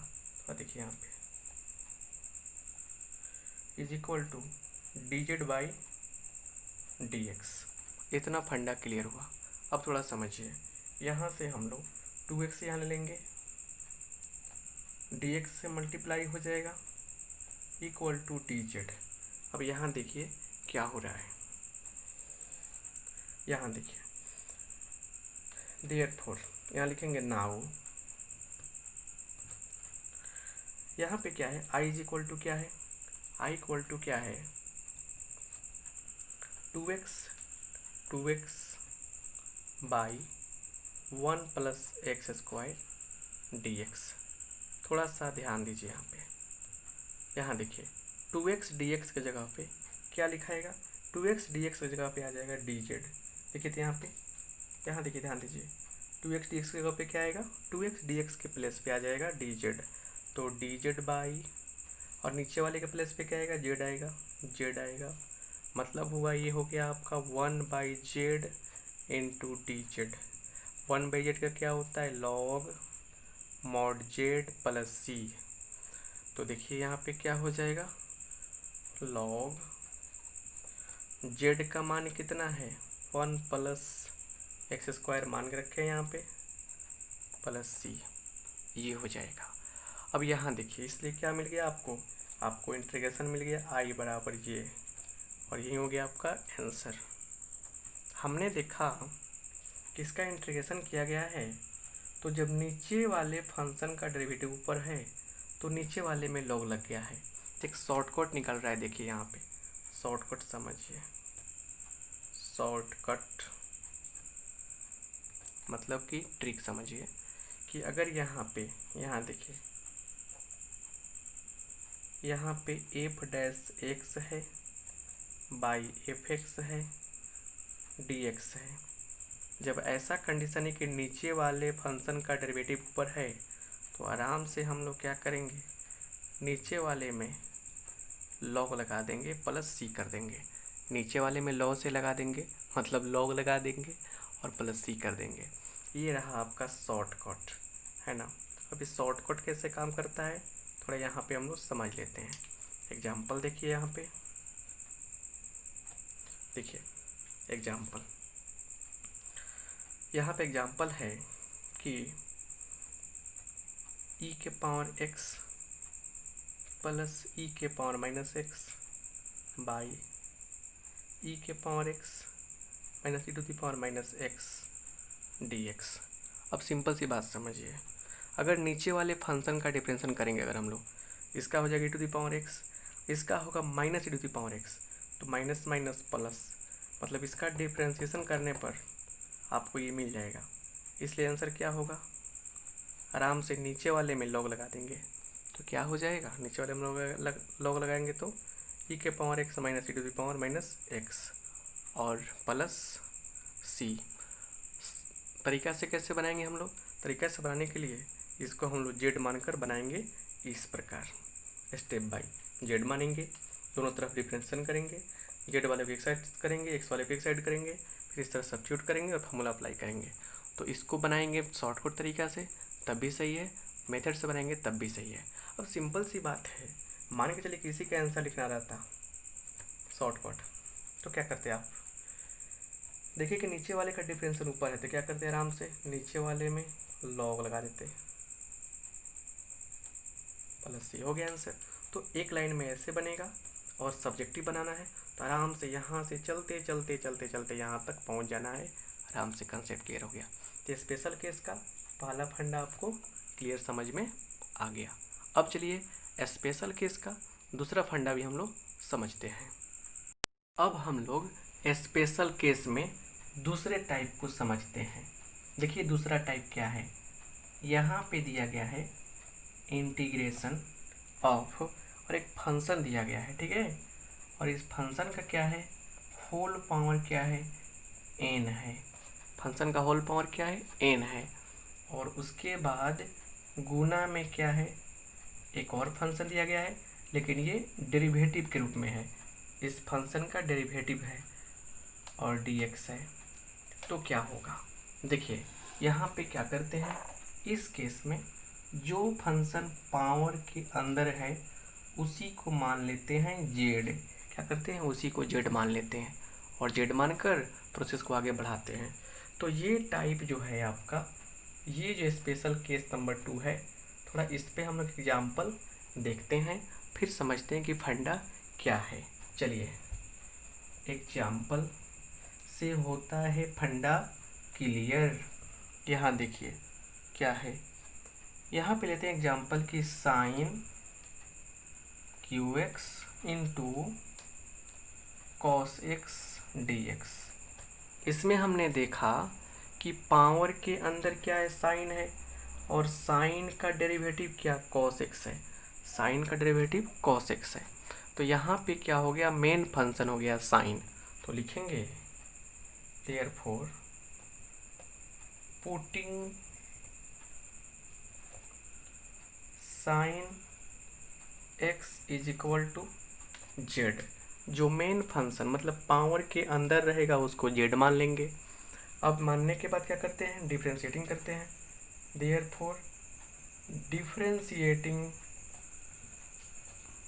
तो देखिए यहाँ पे is equal to dz by dx। इतना फंडा क्लियर हुआ। अब थोड़ा समझिए, यहाँ से हम लोग 2x यहाँ ले लेंगे, dx से मल्टीप्लाई हो जाएगा इक्वल टू dz। अब यहाँ देखिए क्या हो रहा है, यहाँ देखिए देयरफॉर यहाँ लिखेंगे नाउ, यहाँ पे क्या है i इज इक्वल टू क्या है, i इक्वल टू क्या है 2x by 1 plus X square dx। थोड़ा सा ध्यान दीजिए यहाँ पे, यहाँ देखिए 2x dx की जगह पे क्या लिखाएगा, 2x dx की जगह पे आ जाएगा dz। देखिए तो यहाँ देखिए ध्यान दीजिए, 2x dx की जगह पे क्या आएगा, 2x dx के प्लेस पे आ जाएगा dz। तो dz बाई, और नीचे वाले के प्लेस पे क्या आएगा, z आएगा, z आएगा। मतलब हुआ ये हो गया आपका 1 by Z into dz। 1 by Z का क्या होता है, लॉग मॉड जेड प्लस सी। तो देखिए यहाँ पे क्या हो जाएगा, लॉग जेड का मान कितना है 1 प्लस एक्स स्क्वायर मान के रखे हैं यहाँ पे प्लस सी, ये हो जाएगा। अब यहाँ देखिए इसलिए क्या मिल गया आपको इंटीग्रेशन मिल गया आई बराबर ये, और यही हो गया आपका आंसर। हमने देखा कि इसका इंटीग्रेशन किया गया है, तो जब नीचे वाले फंक्शन का डेरिवेटिव ऊपर है तो नीचे वाले में लॉग लग गया है। एक शॉर्टकट निकल रहा है, देखिए यहाँ पे शॉर्टकट समझिए। शॉर्टकट मतलब कि ट्रिक समझिए कि अगर यहाँ देखिए यहाँ पे एफ डैश एक्स है बाई एफ एक्स है dx है। जब ऐसा कंडीशन है कि नीचे वाले फंक्शन का डेरिवेटिव ऊपर है तो आराम से हम लोग क्या करेंगे, नीचे वाले में लॉग लगा देंगे प्लस सी कर देंगे। नीचे वाले में लॉग से लगा देंगे मतलब लॉग लगा देंगे और प्लस सी कर देंगे। ये रहा आपका शॉर्टकट, है ना। अब इस शॉर्टकट कैसे काम करता है थोड़ा यहाँ पे हम लोग समझ लेते हैं। एग्जाम्पल देखिए यहाँ पे, देखिए एग्जाम्पल, यहाँ पे एग्जाम्पल है कि e के पावर x प्लस e के power minus X by e के power x minus e to the power minus X dx। अब सिंपल सी बात समझिए, अगर नीचे वाले फंक्शन का डिफरेंशिएशन करेंगे अगर हम लोग, इसका हो जाएगा e⁻x, इसका होगा -e⁻x, तो माइनस माइनस प्लस, मतलब इसका डिफरेंशिएशन करने पर आपको ये मिल जाएगा। इसलिए आंसर क्या होगा, आराम से नीचे वाले में लॉग लगा देंगे तो क्या हो जाएगा, नीचे वाले में लॉग लगाएंगे तो e⁻x माइनस e⁻x और प्लस c। तरीका से कैसे बनाएंगे हम लोग, तरीका से बनाने के लिए इसको हम लोग z मानकर बनाएंगे इस प्रकार, स्टेप बाय z मानेंगे, दोनों तरफ डिफरेंशिएशन करेंगे, z वाले को एक साइड करेंगे, x वाले को एक साइड करेंगे, फिर इस तरह सब्स्टिट्यूट करेंगे और फॉर्मूला अप्लाई करेंगे। तो इसको बनाएंगे शॉर्टकट तरीका से तब भी सही है, मेथड से बनाएंगे तब भी सही है। अब सिंपल सी बात है, मान के चलिए किसी का आंसर लिखना रहता शॉर्टकट, तो क्या करते आप, देखिए कि नीचे वाले का डिफरेंशियल ऊपर है तो क्या करते हैं, आराम से नीचे वाले में लॉग लगा देते प्लस c, हो गया आंसर। तो एक लाइन में ऐसे बनेगा और सब्जेक्टिव बनाना है तो आराम से यहाँ से चलते चलते चलते चलते यहाँ तक पहुँच जाना है, आराम से कंसेप्ट क्लियर हो गया। तो स्पेशल केस का पहला फंडा आपको क्लियर समझ में आ गया। अब चलिए स्पेशल केस का दूसरा फंडा भी हम लोग समझते हैं। अब हम लोग स्पेशल केस में दूसरे टाइप को समझते हैं। देखिए दूसरा टाइप क्या है, यहाँ पे दिया गया है इंटीग्रेशन ऑफ, और एक फंक्शन दिया गया है, ठीक है, और इस फंक्शन का क्या है, होल पावर क्या है, n है, फंक्शन का होल पावर क्या है, n है, और उसके बाद गुना में क्या है, एक और फंक्शन दिया गया है लेकिन ये डेरिवेटिव के रूप में है, इस फंक्शन का डेरिवेटिव है और dx है। तो क्या होगा, देखिए यहाँ पे क्या करते हैं, इस केस में जो फंक्शन पावर के अंदर है उसी को मान लेते हैं z, क्या करते हैं उसी को z मान लेते हैं और z मानकर प्रोसेस को आगे बढ़ाते हैं। तो ये टाइप जो है आपका, ये जो स्पेशल केस नंबर 2 है, थोड़ा इस पे हम लोग एग्जाम्पल देखते हैं फिर समझते हैं कि फंडा क्या है। चलिए एग्जाम्पल से होता है फंडा क्लियर। यहाँ देखिए क्या है, यहाँ पे लेते हैं एग्जाम्पल की sine qx into cos X dx। इसमें हमने देखा कि पावर के अंदर क्या है, साइन है, और साइन का डेरिवेटिव क्या, कॉस एक्स है, साइन का डेरिवेटिव कॉस एक्स है। तो यहाँ पे क्या हो गया, मेन फंक्शन हो गया साइन, तो लिखेंगे therefore putting sine x is equal to Z, जो मेन फंक्शन मतलब पावर के अंदर रहेगा उसको जेड मान लेंगे। अब मानने के बाद क्या करते हैं, डिफरेंशिएटिंग करते हैं, therefore differentiating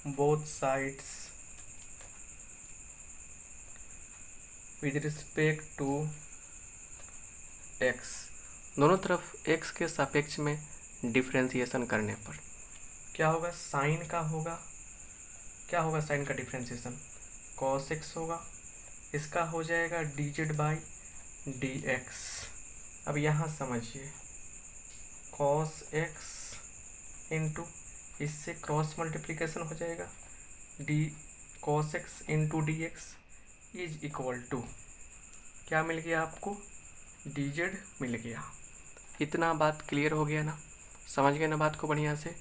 both sides with respect to x, दोनों तरफ x के सापेक्ष में डिफरेंशिएशन करने पर क्या होगा, साइन का होगा, क्या होगा साइन का डिफरेंशिएशन, cos x होगा, इसका हो जाएगा dz बाई dx। अब यहाँ समझिए cos x इंटू, इससे क्रॉस मल्टीप्लिकेशन हो जाएगा, d cos x इंटू dx इज इक्वल टू, क्या मिल गया आपको, dz मिल गया। इतना बात क्लियर हो गया ना, समझ गए ना बात को बढ़िया से।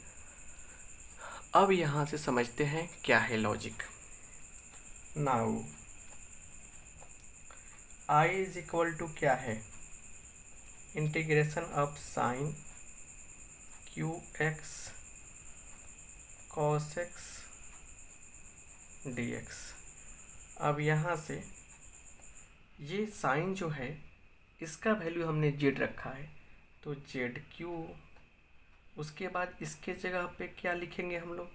अब यहाँ से समझते हैं क्या है logic. Now I is equal to क्या है, integration of sine qx cos x dx। अब यहाँ से ये साइन जो है इसका वैल्यू हमने z रखा है तो ZQ, उसके बाद इसके जगह पे क्या लिखेंगे हम लोग,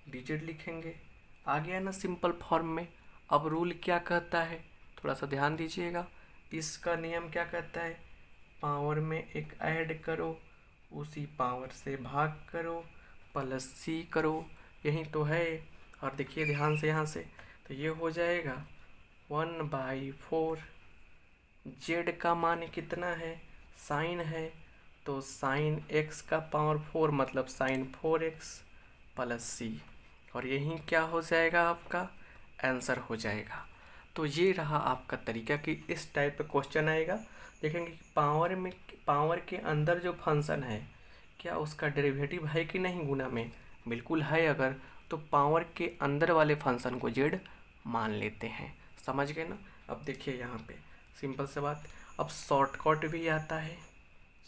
dz लिखेंगे। आ गया ना सिंपल फॉर्म में। अब रूल क्या कहता है, थोड़ा सा ध्यान दीजिएगा, इसका नियम क्या कहता है, पावर में एक ऐड करो, उसी पावर से भाग करो, प्लस c करो, यही तो है। और देखिए ध्यान से यहाँ से, तो ये हो जाएगा 1/4, जेड का मान कितना है, साइन है, तो साइन x का पावर 4 मतलब साइन 4x प्लस सी, और यही क्या हो जाएगा, आपका आंसर हो जाएगा। तो ये रहा आपका तरीका कि इस टाइप का क्वेश्चन आएगा। देखेंगे कि पावर के अंदर जो फंक्शन है क्या उसका डेरिवेटिव है कि नहीं गुना में, बिल्कुल है। अगर तो पावर के अंदर वाले फंक्शन को जेड मान लेते हैं। समझ गए ना। अब देखिए यहाँ पे सिंपल सी बात। अब शॉर्टकट भी आता है,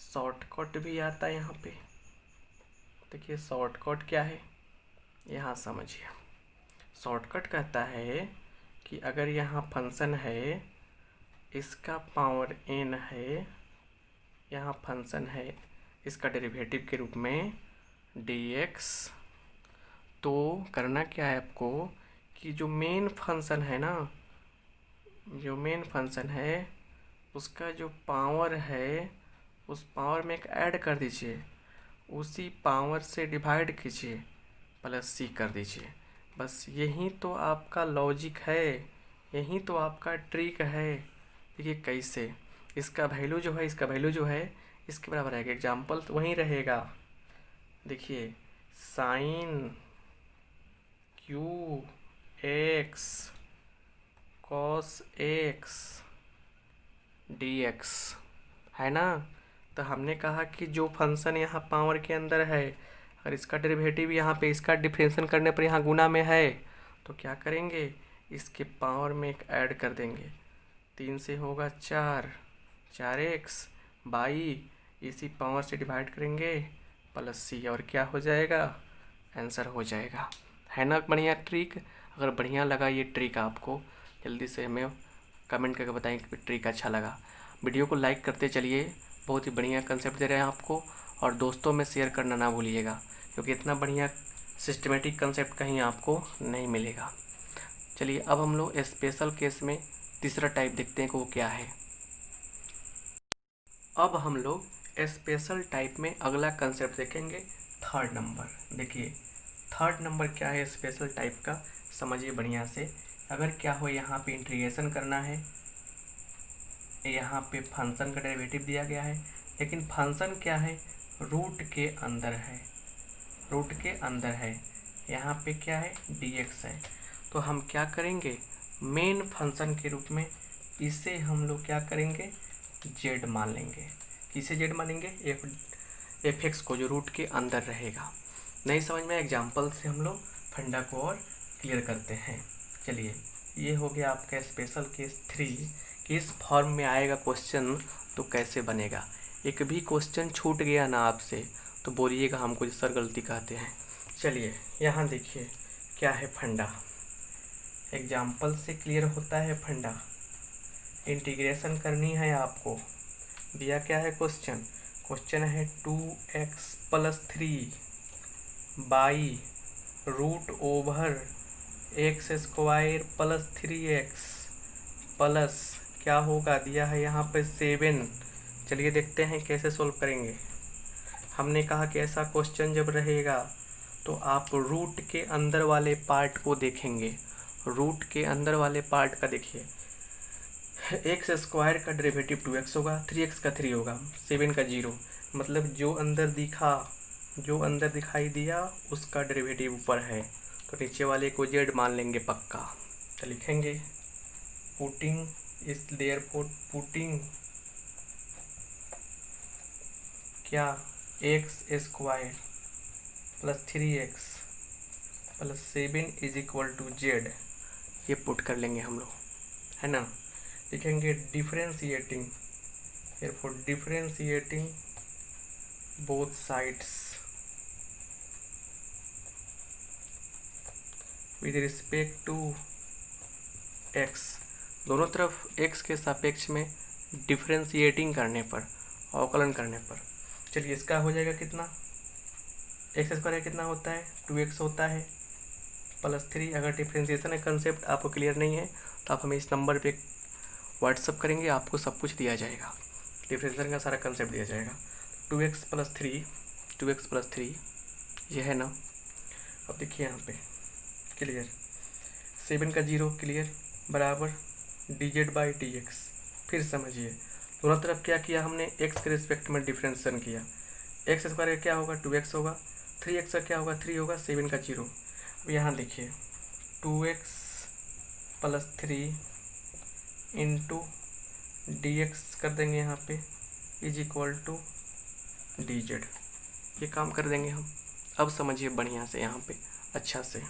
शॉर्टकट भी आता है यहाँ पे। देखिए शॉर्टकट क्या है, यहाँ समझिए। शॉर्टकट कहता है कि अगर यहाँ फंक्शन है, इसका पावर n है, यहाँ फंक्शन है इसका डेरिवेटिव के रूप में dx, तो करना क्या है आपको कि जो मेन फंक्शन है ना, जो मेन फंक्शन है उसका जो पावर है उस पावर में एक ऐड कर दीजिए, उसी पावर से डिवाइड कीजिए, प्लस सी कर दीजिए। बस यही तो आपका लॉजिक है, यही तो आपका ट्रिक है। देखिए कैसे इसका वैल्यू जो है, इसका वैल्यू जो है इसके बराबर आएगा। एग्जाम्पल तो वहीं रहेगा। देखिए sine q x cos x d x है ना। तो हमने कहा कि जो फंक्शन यहाँ पावर के अंदर है, अगर इसका डेरिवेटिव यहाँ पे इसका डिफरेंशिएशन करने पर यहाँ गुना में है, तो क्या करेंगे, इसके पावर में एक ऐड कर देंगे। 3 से होगा 4, 4x बाई इसी पावर से डिवाइड करेंगे प्लस सी, और क्या हो जाएगा, आंसर हो जाएगा। है ना बढ़िया ट्रिक। अगर बढ़िया लगा ये ट्रिक आपको, जल्दी से हमें कमेंट करके बताएं कि ट्रिक अच्छा लगा। वीडियो को लाइक करते चलिए, बहुत ही बढ़िया कंसेप्ट दे रहे हैं आपको, और दोस्तों में शेयर करना ना भूलिएगा, क्योंकि इतना बढ़िया सिस्टमेटिक कंसेप्ट कहीं आपको नहीं मिलेगा। चलिए अब हम लोग स्पेशल केस में तीसरा टाइप देखते हैं कि वो क्या है। अब हम लोग स्पेशल टाइप में अगला कंसेप्ट देखेंगे, थर्ड नंबर। देखिए थर्ड नंबर क्या है स्पेशल टाइप का, समझिए बढ़िया से। अगर क्या हो यहाँ पे इंटीग्रेशन करना है, यहाँ पे फंक्शन का डेरिवेटिव दिया गया है, लेकिन फंक्शन क्या है, रूट के अंदर है, रूट के अंदर है। यहाँ पे क्या है, dx है। तो हम क्या करेंगे, मेन फंक्शन के रूप में इसे हम लोग क्या करेंगे, z मान लेंगे। किसे z मानेंगे, fx को, जो रूट के अंदर रहेगा। नहीं समझ में, एग्जाम्पल से हम लोग फंडा को और क्लियर करते हैं। चलिए ये हो गया आपका स्पेशल केस 3 कि इस फॉर्म में आएगा क्वेश्चन तो कैसे बनेगा। एक भी क्वेश्चन छूट गया ना आपसे तो बोलिएगा हमको सर गलती कहते हैं। चलिए यहाँ देखिए क्या है फंडा, एग्जाम्पल से क्लियर होता है फंडा। इंटीग्रेशन करनी है आपको, दिया क्या है क्वेश्चन, क्वेश्चन है 2x plus 3 by root over x square plus 3x plus क्या होगा, दिया है यहाँ पे 7। चलिए देखते हैं कैसे सोल्व करेंगे। हमने कहा कि ऐसा क्वेश्चन जब रहेगा तो आप रूट के अंदर वाले पार्ट को देखेंगे। रूट के अंदर वाले पार्ट का देखिए, एक्स स्क्वायर का डेरिवेटिव 2x होगा, 3x का 3 होगा, 7 का 0, मतलब जो अंदर दिखा, जो अंदर दिखाई दिया उसका डेरिवेटिव ऊपर है, तो नीचे वाले को z मान लेंगे पक्का। तो लिखेंगे पुटिंग इस देयरफॉर पुटिंग क्या, x square plus 3x plus 7 is equal to z, ये पुट कर लेंगे हम लोग, है ना। लिखेंगे differentiating, therefore differentiating both sides with respect to x, दोनों तरफ x के सापेक्ष में डिफरेंशिएटिंग करने पर, अवकलन करने पर। चलिए इसका हो जाएगा कितना, एक्स स्क्वायर कितना होता है, 2x होता है प्लस 3। अगर डिफरेंशिएशन का कंसेप्ट आपको क्लियर नहीं है तो आप हमें इस नंबर पे व्हाट्सअप करेंगे, आपको सब कुछ दिया जाएगा, डिफरेंशिएशन का सारा कंसेप्ट दिया जाएगा। 2x प्लस 3, 2x प्लस 3 ये है ना। अब देखिए यहाँ पे क्लियर, 7 का 0 क्लियर बराबर dz बाई dx। फिर समझिए दोनों तरफ क्या किया हमने, x के रिस्पेक्ट में डिफ्रेंशिएशन किया। एक्स स्क्वायर का क्या होगा 2x होगा, 3x का क्या होगा 3 होगा, 7 का 0। अब यहाँ देखिए 2x प्लस 3 इंटू dx कर देंगे यहाँ पे इज इक्वल टू dz। ये काम कर देंगे हम। अब समझिए बढ़िया से यहाँ पे अच्छा से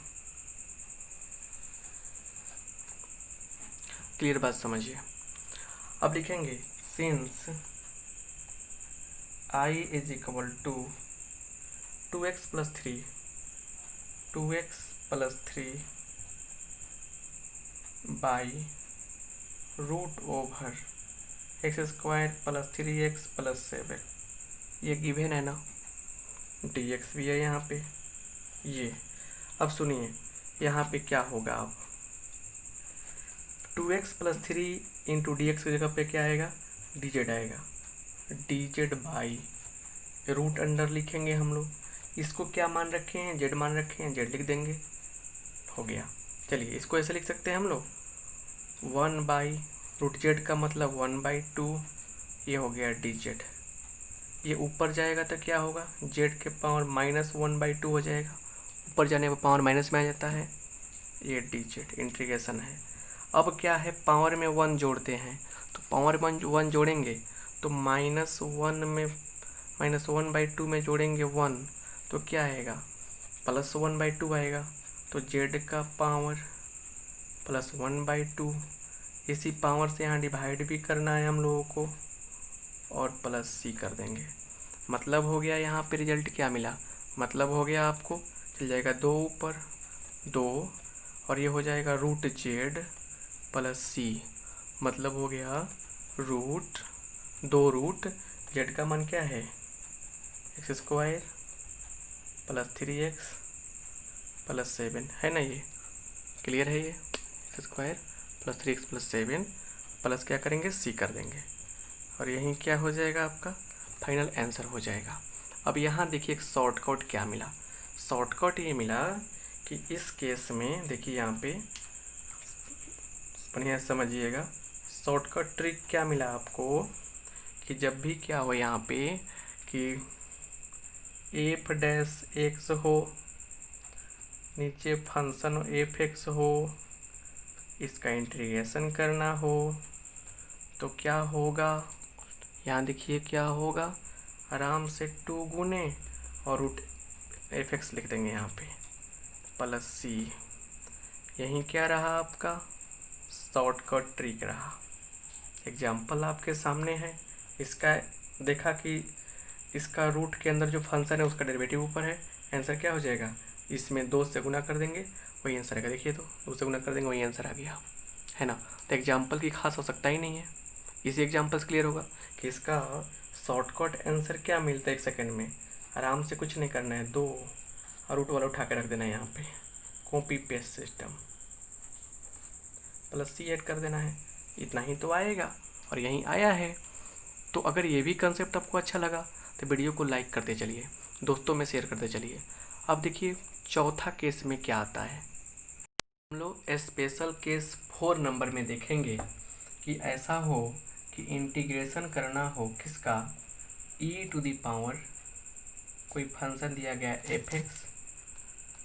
क्लियर बात समझिए। अब लिखेंगे since I is equal to 2x plus 3 by root over x square plus 3x plus 7, ये गिवन है ना, dx भी है यहाँ पे ये। अब सुनिए यहाँ पे क्या होगा, अब 2x plus 3 into D x की जगह पे क्या आएगा dz आएगा, dz बाई रूट अंडर लिखेंगे हम लोग, इसको क्या मान रखे हैं z मान रखे हैं, z लिख देंगे, हो गया। चलिए इसको ऐसे लिख सकते हैं हम लोग 1 बाई रूट z का मतलब 1/2, ये हो गया dz। ये ऊपर जाएगा तो क्या होगा z के पावर -1/2 हो जाएगा, ऊपर जाने पर पावर माइनस में आ जाता है, ये dz इंटीग्रेशन है। अब क्या है पावर में 1 जोड़ते हैं, तो पावर में 1 जोड़ेंगे तो -1/2 में जोड़ेंगे 1 तो क्या आएगा +1/2 आएगा, तो z का पावर +1/2, इसी पावर से यहाँ डिवाइड भी करना है हम लोगों को और प्लस c कर देंगे। मतलब हो गया यहाँ पे रिजल्ट क्या मिला, मतलब हो गया आपको चल जाएगा 2 ऊपर 2 और ये हो जाएगा रूट z प्लस c, मतलब हो गया रूट 2 रूट z का मान क्या है x square plus 3x plus 7 है ना, ये क्लियर है, ये x square plus 3x plus 7 plus क्या करेंगे c कर देंगे और यहीं क्या हो जाएगा आपका फाइनल आंसर हो जाएगा। अब यहाँ देखिए एक शॉर्टकट क्या मिला, शॉर्टकट ये मिला कि इस केस में देखिए यहाँ पे बढ़िया समझिएगा, शॉर्टकट ट्रिक क्या मिला आपको कि जब भी क्या हो यहाँ पे कि f' हो, नीचे फंक्शन f(x) हो, इसका इंटीग्रेशन करना हो तो क्या होगा, यहाँ देखिए क्या होगा, आराम से 2 गुने और रूट f(x) लिख देंगे यहाँ पे प्लस c। यहीं क्या रहा आपका शॉर्टकट ट्रिक रहा। एग्जाम्पल आपके सामने है, इसका देखा कि इसका रूट के अंदर जो फंक्शन है उसका डेरिवेटिव ऊपर है, आंसर क्या हो जाएगा, इसमें 2 से गुना कर देंगे वही आंसर आएगा। देखिए तो 2 से गुना कर देंगे वही आंसर आ गया, है ना। तो एग्जाम्पल की खास हो सकता ही नहीं है, इसी एग्जाम्पल से क्लियर होगा कि इसका शॉर्टकट आंसर क्या मिलता है 1 सेकेंड में। आराम से कुछ नहीं करना है, 2 और रूट वाला उठा के रख देना है यहाँ पे, copy paste system, plus c add कर देना है, इतना ही तो आएगा और यहीं आया है। तो अगर ये भी कंसेप्ट आपको अच्छा लगा तो वीडियो को लाइक करते चलिए, दोस्तों में शेयर करते चलिए। अब देखिए चौथा केस में क्या आता है, हम लोग स्पेशल केस 4 नंबर में देखेंगे कि ऐसा हो कि इंटीग्रेशन करना हो किसका, e⁻, कोई फंक्शन दिया गया f(x),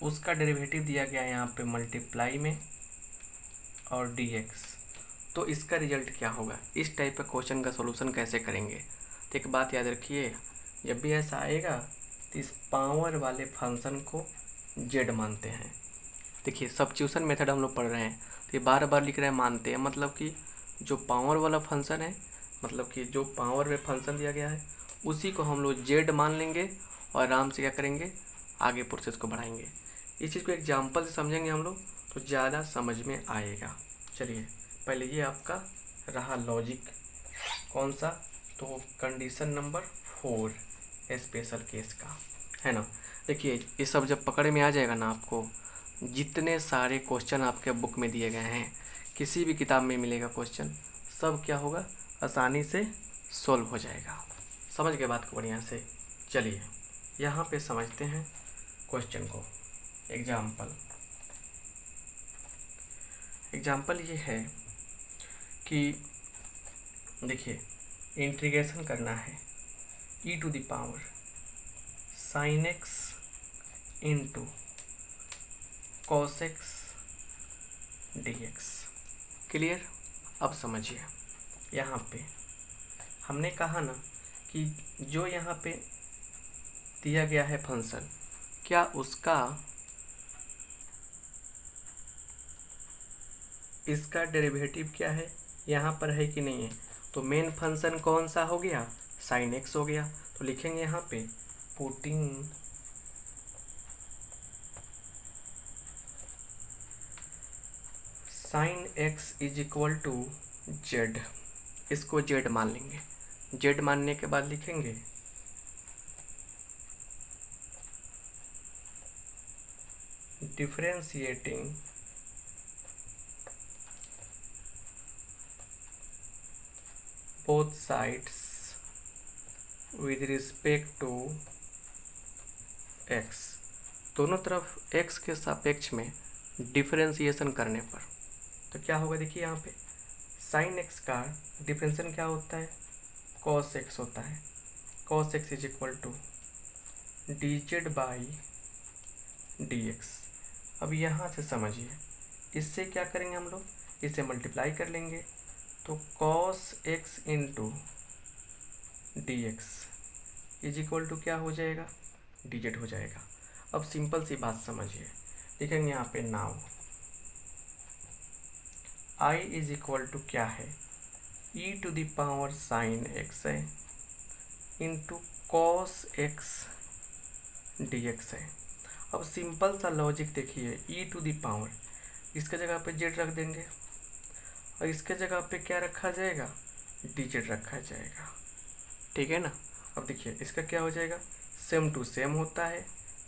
उसका डेरिवेटिव दिया गया यहाँ पे मल्टीप्लाई में और dx, तो इसका रिजल्ट क्या होगा। इस टाइप का क्वेश्चन का सॉल्यूशन कैसे करेंगे, तो एक बात याद रखिए, जब भी ऐसा आएगा तो इस पावर वाले फंक्शन को z मानते हैं। देखिए सब्स्टिट्यूशन मेथड हम लोग पढ़ रहे हैं तो ये बार बार लिख रहे हैं मानते हैं, मतलब कि जो पावर वाला फंक्शन है, मतलब कि जो पावर में फंक्शन दिया गया है उसी को हम लोग z मान लेंगे और आराम से क्या करेंगे आगे प्रोसेस को बढ़ाएंगे। इस चीज़ को एग्जाम्पल से समझेंगे हम लोग तो ज़्यादा समझ में आएगा। चलिए पहले ये आपका रहा लॉजिक, कौन सा, तो कंडीशन नंबर 4 स्पेशल केस का, है ना। देखिए ये सब जब पकड़ में आ जाएगा ना, आपको जितने सारे क्वेश्चन आपके बुक में दिए गए हैं, किसी भी किताब में मिलेगा क्वेश्चन, सब क्या होगा आसानी से सॉल्व हो जाएगा। समझ गए बात को बढ़िया से। चलिए यहाँ पे समझते हैं क्वेश्चन को। एग्जाम्पल ये है कि देखिए इंटीग्रेशन करना है e to the power sin x into cos x dx। Clear? अब समझिए, यहाँ पे हमने कहा ना कि जो यहाँ पे दिया गया है फंक्शन, क्या उसका इसका डेरिवेटिव क्या है, यहाँ पर है कि नहीं है। तो मेन फंक्शन कौन सा हो गया, साइन एक्स हो गया। तो लिखेंगे यहाँ पे putting sine x is equal to z. इसको जेड मान लेंगे। जेड मानने के बाद लिखेंगे differentiating both sides with respect to x। दोनों तरफ x के सापेक्ष में डिफरेंशिएशन करने पर तो क्या होगा, देखिए यहाँ पे साइन x का डिफरेंशिएशन क्या होता है, cos x होता है। cos x is equal to dz by dx। अब यहाँ से समझिए, इससे क्या करेंगे हम लोग, इसे मल्टीप्लाई कर लेंगे तो cos x into D x is equal to क्या हो जाएगा, dz हो जाएगा। अब सिंपल सी बात समझिए, लिखेंगे यहाँ पे now i is equal to क्या है, e to the power sine x है इंटू cos x dx है। अब सिंपल सा लॉजिक देखिए, e टू द पावर इसके जगह पे z रख देंगे और इसके जगह पे क्या रखा जाएगा, dz रखा जाएगा। ठीक है ना। अब देखिए इसका क्या हो जाएगा, सेम टू सेम होता है,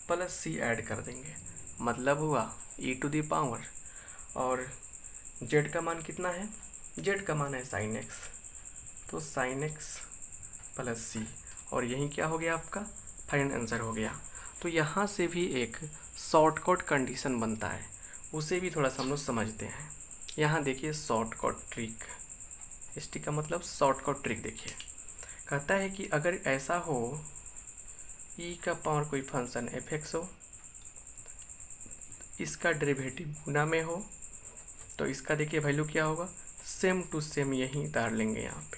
प्लस c ऐड कर देंगे, मतलब हुआ e टू द पावर और z का मान कितना है, z का मान है साइन x, तो साइन x प्लस c, और यही क्या हो गया आपका फाइनल आंसर हो गया। तो यहाँ से भी एक शॉर्टकट कंडीशन बनता है, उसे भी थोड़ा सा हम लोग समझते हैं। यहाँ देखिए शॉर्टकट ट्रिक, इस ट्रिक का मतलब शॉर्टकट ट्रिक देखिए, कहता है कि अगर ऐसा हो e का पावर कोई फंक्शन f(x) हो, इसका डेरिवेटिव गुना में हो, तो इसका देखिए वैल्यू क्या होगा, सेम टू सेम यही उतार लेंगे, यहाँ पे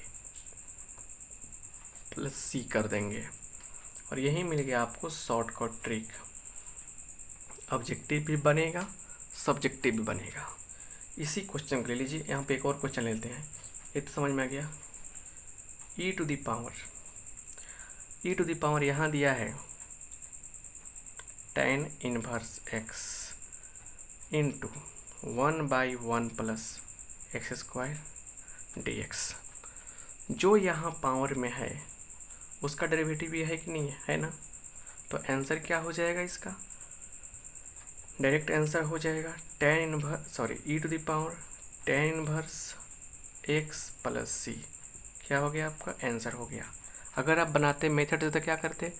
प्लस c कर देंगे और यही मिल गया आपको शॉर्टकट ट्रिक। ऑब्जेक्टिव भी बनेगा, सब्जेक्टिव भी बनेगा। इसी क्वेश्चन को ले लीजिए, यहाँ पे एक और क्वेश्चन लेते हैं, ये तो समझ में आ गया। e टू द पावर यहाँ दिया है tan inverse x into 1/1 plus X square dx। जो यहाँ पावर में है उसका डेरिवेटिव ये है कि नहीं है ना, तो आंसर क्या हो जाएगा इसका, डायरेक्ट आंसर हो जाएगा e to the power tan inverse x plus c। क्या हो गया आपका आंसर हो गया। अगर आप बनाते मेथड से तो क्या करते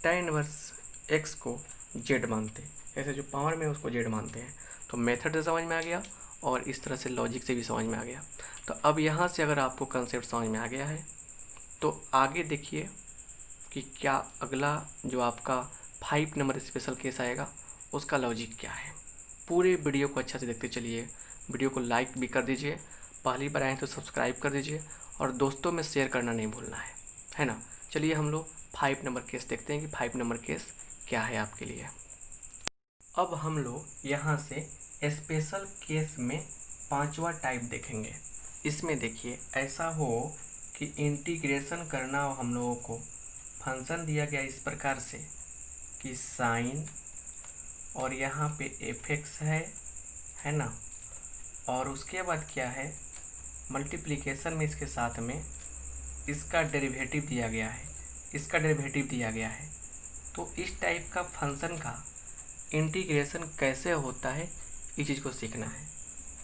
tan इनवर्स x को z मानते, ऐसे जो पावर में है उसको z मानते हैं। तो मेथड से समझ में आ गया और इस तरह से लॉजिक से भी समझ में आ गया। तो अब यहाँ से अगर आपको कंसेप्ट समझ में आ गया है तो आगे देखिए कि क्या अगला जो आपका 5 नंबर स्पेशल केस आएगा उसका लॉजिक क्या है। पूरे वीडियो को अच्छा से देखते चलिए, वीडियो को लाइक भी कर दीजिए, पहली बार आए तो सब्सक्राइब कर दीजिए और दोस्तों में शेयर करना नहीं भूलना है ना। चलिए हम लोग 5 नंबर केस देखते हैं कि 5 नंबर केस क्या है आपके लिए। अब हम लोग यहाँ से स्पेशल केस में 5वां टाइप देखेंगे। इसमें देखिए ऐसा हो कि इंटीग्रेशन करना हो हम लोगों को, फंक्शन दिया गया इस प्रकार से कि साइन और यहाँ पे f(x) है ना, और उसके बाद क्या है मल्टीप्लिकेशन में इसके साथ में इसका डेरिवेटिव दिया गया है, तो इस टाइप का फंक्शन का इंटीग्रेशन कैसे होता है इस चीज़ को सीखना है।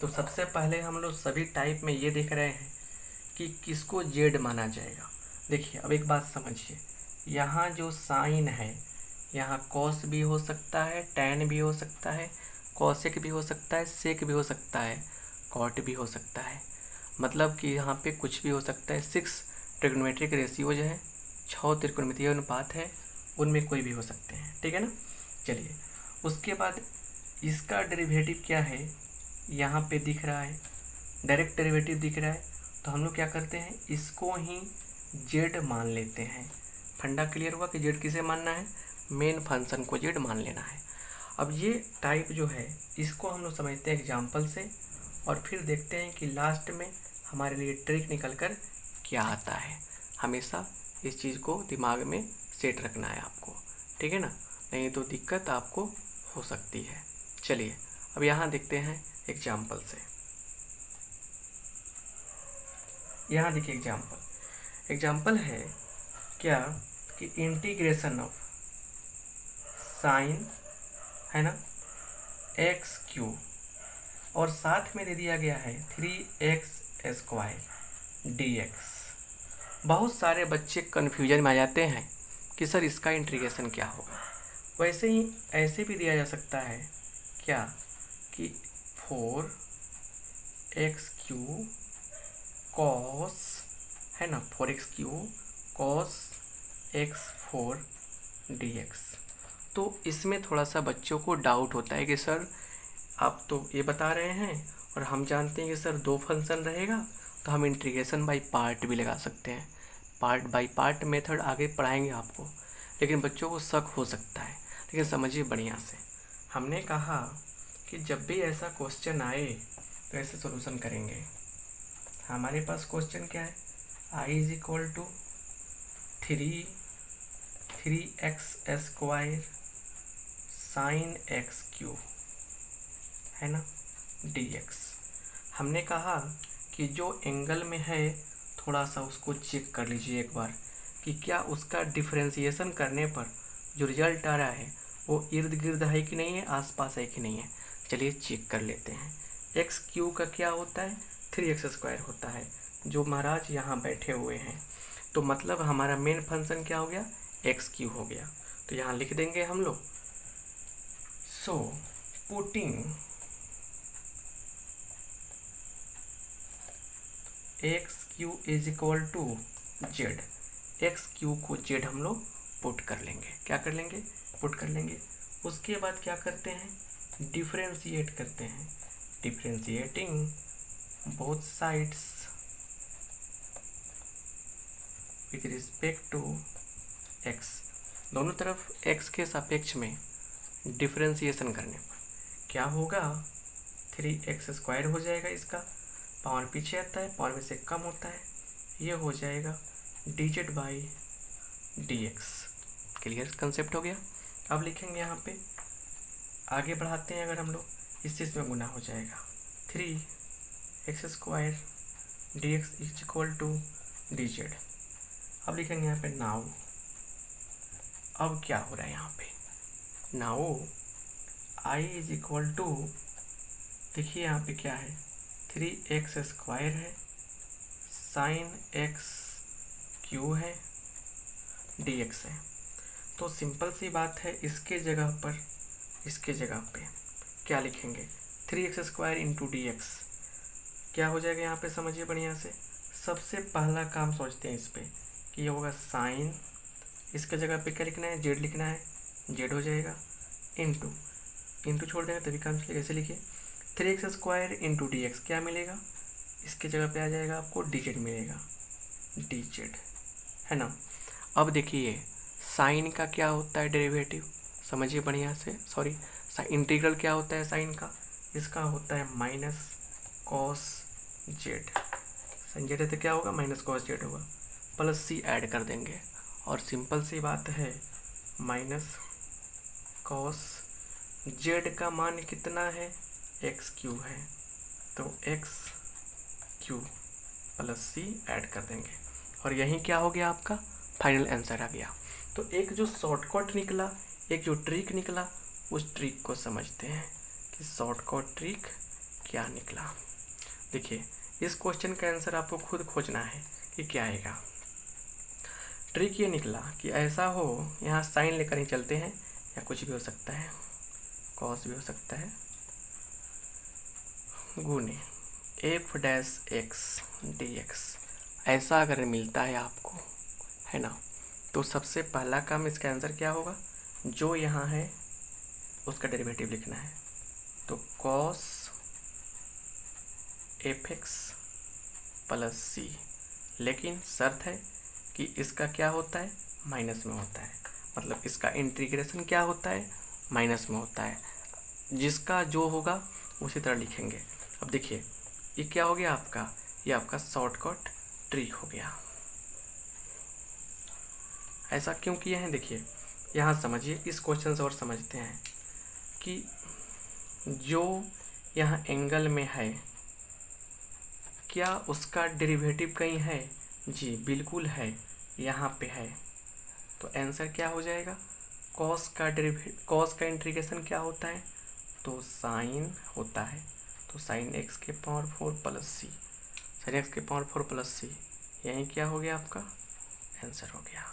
तो सबसे पहले हम लोग सभी टाइप में ये देख रहे हैं कि किसको जेड माना जाएगा। देखिए अब एक बात समझिए, यहाँ जो साइन है यहाँ कॉस भी हो सकता है, टैन भी हो सकता है, कॉसेक भी हो सकता है, सेक भी हो सकता है, कॉट भी हो सकता है। मतलब कि यहाँ पे कुछ भी हो सकता है। 6 ट्रिग्नोमेट्रिक रेशियोज हैं, 6 त्रिकोणमितीय अनुपात है, उनमें कोई भी हो सकते हैं, ठीक है ना। चलिए उसके बाद इसका डेरिवेटिव क्या है, यहाँ पे दिख रहा है, डायरेक्ट डेरिवेटिव दिख रहा है, तो हम लोग क्या करते हैं, इसको ही जेड मान लेते हैं। फंडा क्लियर हुआ कि जेड किसे मानना है, मेन फंक्शन को जेड मान लेना है। अब ये टाइप जो है इसको हम लोग समझते हैं एग्जाम्पल से, और फिर देखते हैं कि लास्ट में हमारे लिए ट्रिक निकल कर क्या आता है। हमेशा इस चीज़ को दिमाग में सेट रखना है आपको, ठीक है ना, नहीं तो दिक्कत आपको हो सकती है। चलिए अब यहाँ देखते हैं एग्जाम्पल से। यहाँ देखिए एग्जाम्पल है क्या कि इंटीग्रेशन ऑफ साइन है ना एक्स क्यू, और साथ में दे दिया गया है 3x² dx। बहुत सारे बच्चे कन्फ्यूजन में आ जाते हैं कि सर इसका इंटीग्रेशन क्या होगा। वैसे ही ऐसे भी दिया जा सकता है क्या कि 4x³ cos है ना 4x³ cos x4 dx। तो इसमें थोड़ा सा बच्चों को डाउट होता है कि सर आप तो ये बता रहे हैं और हम जानते हैं कि सर 2 फंक्शन रहेगा, तो हम इंटीग्रेशन बाय पार्ट भी लगा सकते हैं। पार्ट बाय पार्ट मेथड आगे पढ़ाएंगे आपको, लेकिन बच्चों को शक हो सकता है। लेकिन समझिए बढ़िया से, हमने कहा कि जब भी ऐसा क्वेश्चन आए तो ऐसे सॉल्यूशन करेंगे। हमारे पास क्वेश्चन क्या है, i = 3x² sin x³ है ना dx। हमने कहा कि जो एंगल में है थोड़ा सा उसको चेक कर लीजिए एक बार कि क्या उसका डिफरेंशिएशन करने पर जो रिजल्ट आ रहा है वो इर्द गिर्द है कि नहीं है, आसपास है कि नहीं है। चलिए चेक कर लेते हैं। x³ का क्या होता है, 3x² होता है, जो महाराज यहाँ बैठे हुए हैं। तो मतलब हमारा मेन फंक्शन क्या हो गया, x³ हो गया। तो यहाँ लिख देंगे हम लोग, so putting x³ = z। x³ को z हम लोग पुट कर लेंगे। क्या कर लेंगे, पुट कर लेंगे। उसके बाद क्या करते हैं, डिफरेंशिएट करते हैं। Differentiating both sides with respect to x। दोनों तरफ x के सापेक्ष में डिफरेंशिएशन करने पर क्या होगा, 3x² हो जाएगा। इसका पावर पीछे आता है, पावर में से कम होता है, ये हो जाएगा dz/dx। क्लियर कंसेप्ट हो गया। अब लिखेंगे यहाँ पे, आगे बढ़ाते हैं। अगर हम लोग इस चीज़ में गुना हो जाएगा, 3x² dx = dz। अब लिखेंगे यहाँ पे नाउ। अब क्या हो रहा है यहाँ पे, नाउ i = देखिए यहाँ पे क्या है, 3x² है, sin x³ है, dx है। तो सिंपल सी बात है, इसके जगह पे क्या लिखेंगे, 3x² × dx। क्या हो जाएगा यहाँ पे, समझिए बढ़िया से। सबसे पहला काम सोचते हैं इस पे कि ये होगा साइन, इसके जगह पे क्या लिखना है, जेड लिखना है, जेड हो जाएगा, इंटू छोड़ देंगे तभी काम चलेगा। ऐसे लिखिए 3x² × dx, क्या मिलेगा, इसके जगह पे आ जाएगा आपको dz मिलेगा, dz है ना। अब देखिए साइन का क्या होता है डेरिवेटिव, समझिए बढ़िया से। सॉरी, इंटीग्रल क्या होता है साइन का, इसका होता है -cos z। साइन z है तो क्या होगा, -cos z होगा, प्लस c ऐड कर देंगे, और सिंपल सी बात है -cos z का मान कितना है, x³ है, तो x³ प्लस c ऐड कर देंगे, और यही क्या हो गया, आपका फाइनल आंसर आ गया। तो एक जो शॉर्टकट निकला, एक जो ट्रिक निकला, उस ट्रिक को समझते हैं कि शॉर्टकट ट्रिक क्या निकला। देखिए इस क्वेश्चन का आंसर आपको खुद खोजना है कि क्या आएगा। ट्रिक ये निकला कि ऐसा हो, यहाँ साइन लेकर ही चलते हैं, या कुछ भी हो सकता है, कॉस भी हो सकता है, गुने f' x dx। ऐसा अगर मिलता है आपको, है ना, तो सबसे पहला काम इसका आंसर क्या होगा, जो यहाँ है उसका डेरिवेटिव लिखना है। तो cos fx प्लस सी, लेकिन शर्त है कि इसका क्या होता है, माइनस में होता है, मतलब इसका इंटीग्रेशन क्या होता है, माइनस में होता है। जिसका जो होगा उसी तरह लिखेंगे। अब देखिए ये क्या हो गया आपका, ये आपका शॉर्टकट ट्रिक हो गया। ऐसा क्यों किए हैं, देखिए यहाँ समझिए, इस क्वेश्चन से और समझते हैं कि जो यहाँ एंगल में है क्या उसका डेरिवेटिव कहीं है, जी बिल्कुल है, यहाँ पे है। तो आंसर क्या हो जाएगा, कॉस का इंटीग्रेशन क्या होता है, तो साइन होता है। तो साइन एक्स के पावर 4 प्लस सी, साइन एक्स के पावर 4 प्लस सी, यही क्या हो गया आपका आंसर हो गया।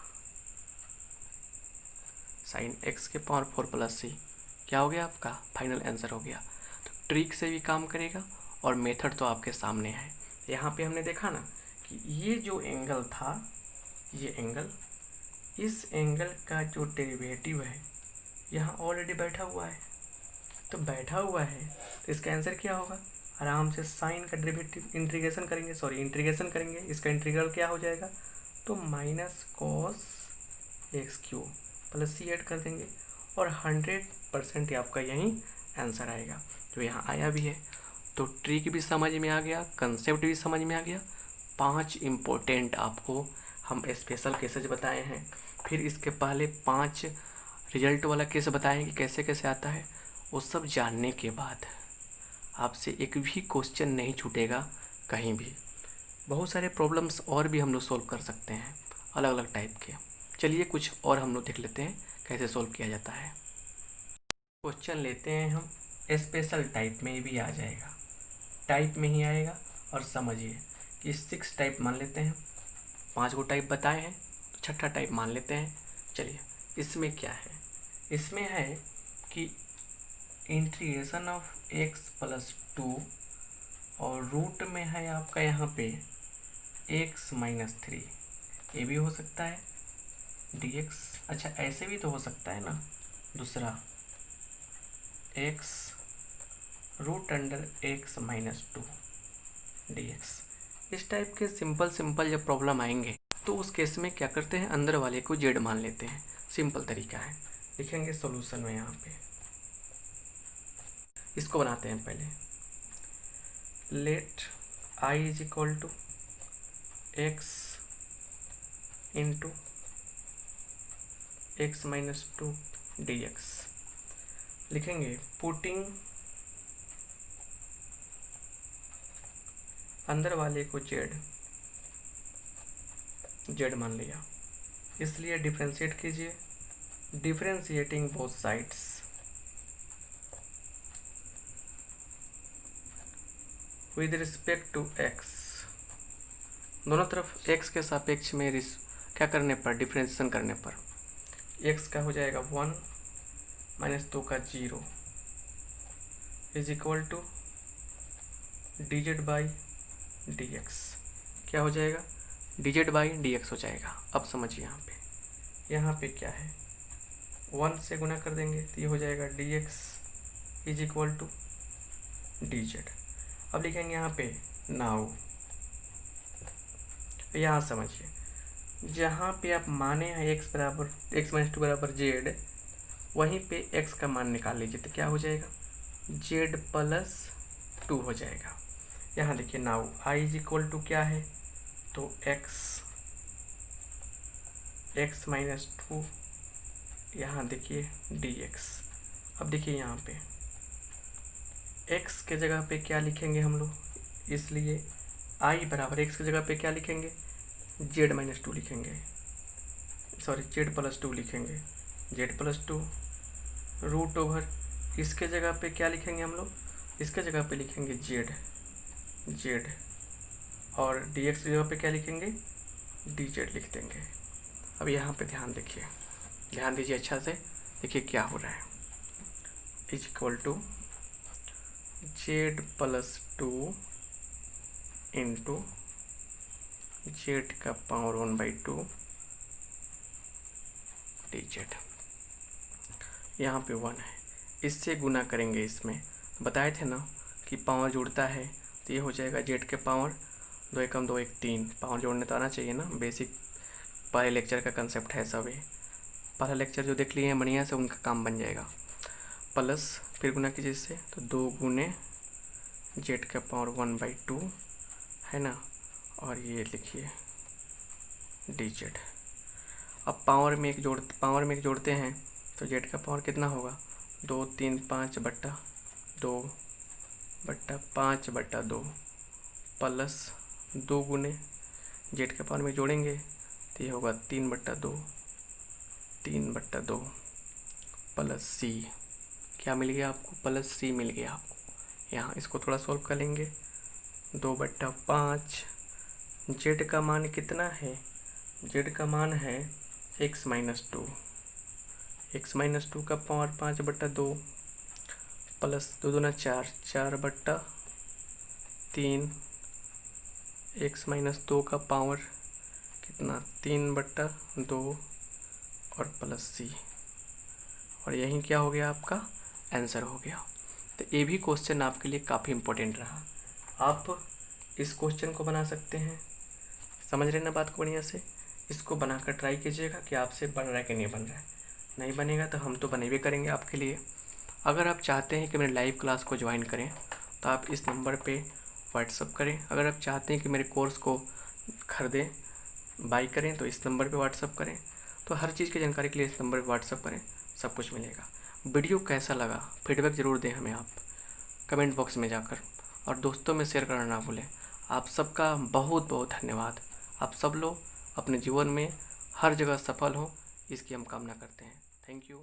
साइन एक्स के पावर 4 प्लस सी क्या हो गया आपका फाइनल आंसर हो गया। तो ट्रिक से भी काम करेगा और मेथड तो आपके सामने है। यहाँ पे हमने देखा ना कि ये जो एंगल था, ये एंगल, इस एंगल का जो डेरिवेटिव है यहाँ ऑलरेडी बैठा हुआ है। तो बैठा हुआ है तो इसका आंसर क्या होगा, आराम से साइन का डेरिवेटिव इंटीग्रेशन करेंगे, इसका इंटीग्रल क्या हो जाएगा, तो minus cos x cube plus C add कर देंगे और 100% आपका यही आंसर आएगा, जो यहाँ आया भी है। तो ट्रिक भी समझ में आ गया, कंसेप्ट भी समझ में आ गया। 5 इम्पोर्टेंट आपको हम स्पेशल केसेज बताए हैं, फिर इसके पहले 5 रिजल्ट वाला केस बताएं कि कैसे कैसे आता है। वो सब जानने के बाद आपसे एक भी क्वेश्चन नहीं छूटेगा कहीं भी। बहुत सारे प्रॉब्लम्स और भी हम लोग सोल्व कर सकते हैं, अलग अलग टाइप के। चलिए कुछ और हम लोग देख लेते हैं कैसे सोल्व किया जाता है। क्वेश्चन लेते हैं हम, स्पेशल टाइप में भी आ जाएगा, टाइप में ही आएगा। और समझिए कि 6 टाइप मान लेते हैं, 5 को टाइप बताए हैं तो छठा टाइप मान लेते हैं। चलिए इसमें क्या है, इसमें है कि इंटीग्रेशन ऑफ x प्लस 2 और रूट में है आपका यहाँ पे x माइनस 3, ये भी हो सकता है dx। अच्छा ऐसे भी तो हो सकता है ना, दूसरा x root under x minus 2 dx। इस टाइप के सिंपल जब प्रॉब्लम आएंगे तो उस केस में क्या करते हैं, अंदर वाले को जेड मान लेते हैं। सिंपल तरीका है, लिखेंगे सॉल्यूशन में। यहाँ पे इसको बनाते हैं पहले, let i is equal to x into x minus 2 dx। लिखेंगे पुटिंग अंदर वाले को जेड मान लिया, इसलिए डिफरेंशिएट कीजिए, differentiating both sides with respect to x. दोनों तरफ एक्स के सापेक्ष में क्या करने पर, डिफरेंशिएशन करने पर एक्स का हो जाएगा 1 माइनस 2 का 0 is equal to dz by dx। क्या हो जाएगा, dz बाई dx हो जाएगा। अब समझिए यहाँ पे क्या है, 1 से गुना कर देंगे तो ये हो जाएगा dx is equal to dz। अब लिखेंगे यहाँ पे नाउ, यहाँ समझिए जहाँ पे आप माने हैं x माइनस 2 बराबर z, वहीं पे x का मान निकाल लीजिए तो क्या हो जाएगा, z प्लस 2 हो जाएगा। यहाँ देखिए now i is equal to क्या है, तो x माइनस 2, यहाँ देखिए dx। अब देखिए यहाँ पे x के जगह पे क्या लिखेंगे हम लोग, इसलिए i बराबर x की जगह पे क्या लिखेंगे, z माइनस 2 लिखेंगे, सॉरी z प्लस 2 लिखेंगे, z प्लस 2 रूट ओवर इसके जगह पे क्या लिखेंगे हम लोग, इसके जगह पे लिखेंगे z और dx की जगह पे क्या लिखेंगे, dz लिख देंगे। अब यहाँ पे ध्यान दीजिए अच्छा से, देखिए क्या हो रहा है, is equal to z plus 2 into z का पावर 1/2 dz। यहाँ पे 1 है, इससे गुना करेंगे। इसमें बताए थे ना कि पावर जुड़ता है, तो ये हो जाएगा जेड के पावर 2 एकम 2 एक 3। पावर जोड़ने तो आना चाहिए ना, बेसिक पहले लेक्चर का कंसेप्ट है सब। ये पहला लेक्चर जो देख लिए हैं बढ़िया से, उनका काम बन जाएगा। प्लस फिर गुना कीजिए इससे, तो 2 गुने जेड का पावर 1/2 है ना, और ये लिखिए dz। अब पावर में एक जोड़ते हैं, तो जेड का पावर कितना होगा, 2 3 5 बट्टा 2 बट्टा 5/2 प्लस 2 गुने जेड के पावर में जोड़ेंगे तो ये होगा 3/2 प्लस सी। क्या मिल गया आपको, प्लस सी मिल गया आपको। यहाँ इसको थोड़ा सॉल्व कर लेंगे, 2/5। जेड का मान कितना है, जेड का मान है x - 2। x - 2 का पावर 5/2 प्लस 2 दूना 4, 4/3। x - 2 का पावर कितना, 3/2 और प्लस सी। और यही क्या हो गया, आपका आंसर हो गया। तो ये भी क्वेश्चन आपके लिए काफ़ी इम्पोर्टेंट रहा। आप इस क्वेश्चन को बना सकते हैं, समझ रहे ना बात को बढ़िया से। इसको बनाकर ट्राई कीजिएगा कि आपसे बन रहा है कि नहीं बन रहा है। नहीं बनेगा तो हम तो बने भी करेंगे आपके लिए। अगर आप चाहते हैं कि मेरे लाइव क्लास को ज्वाइन करें तो आप इस नंबर पे व्हाट्सअप करें। अगर आप चाहते हैं कि मेरे कोर्स को ख़रीदें, बाई करें, तो इस नंबर पे व्हाट्सअप करें। तो हर चीज़ की जानकारी के लिए इस नंबर पे व्हाट्सअप करें, सब कुछ मिलेगा। वीडियो कैसा लगा फीडबैक ज़रूर दें हमें आप कमेंट बॉक्स में जाकर, और दोस्तों में शेयर करना ना भूलें। आप सबका बहुत बहुत धन्यवाद। आप सब लोग अपने जीवन में हर जगह सफल हों, इसकी हम कामना करते हैं। Thank you.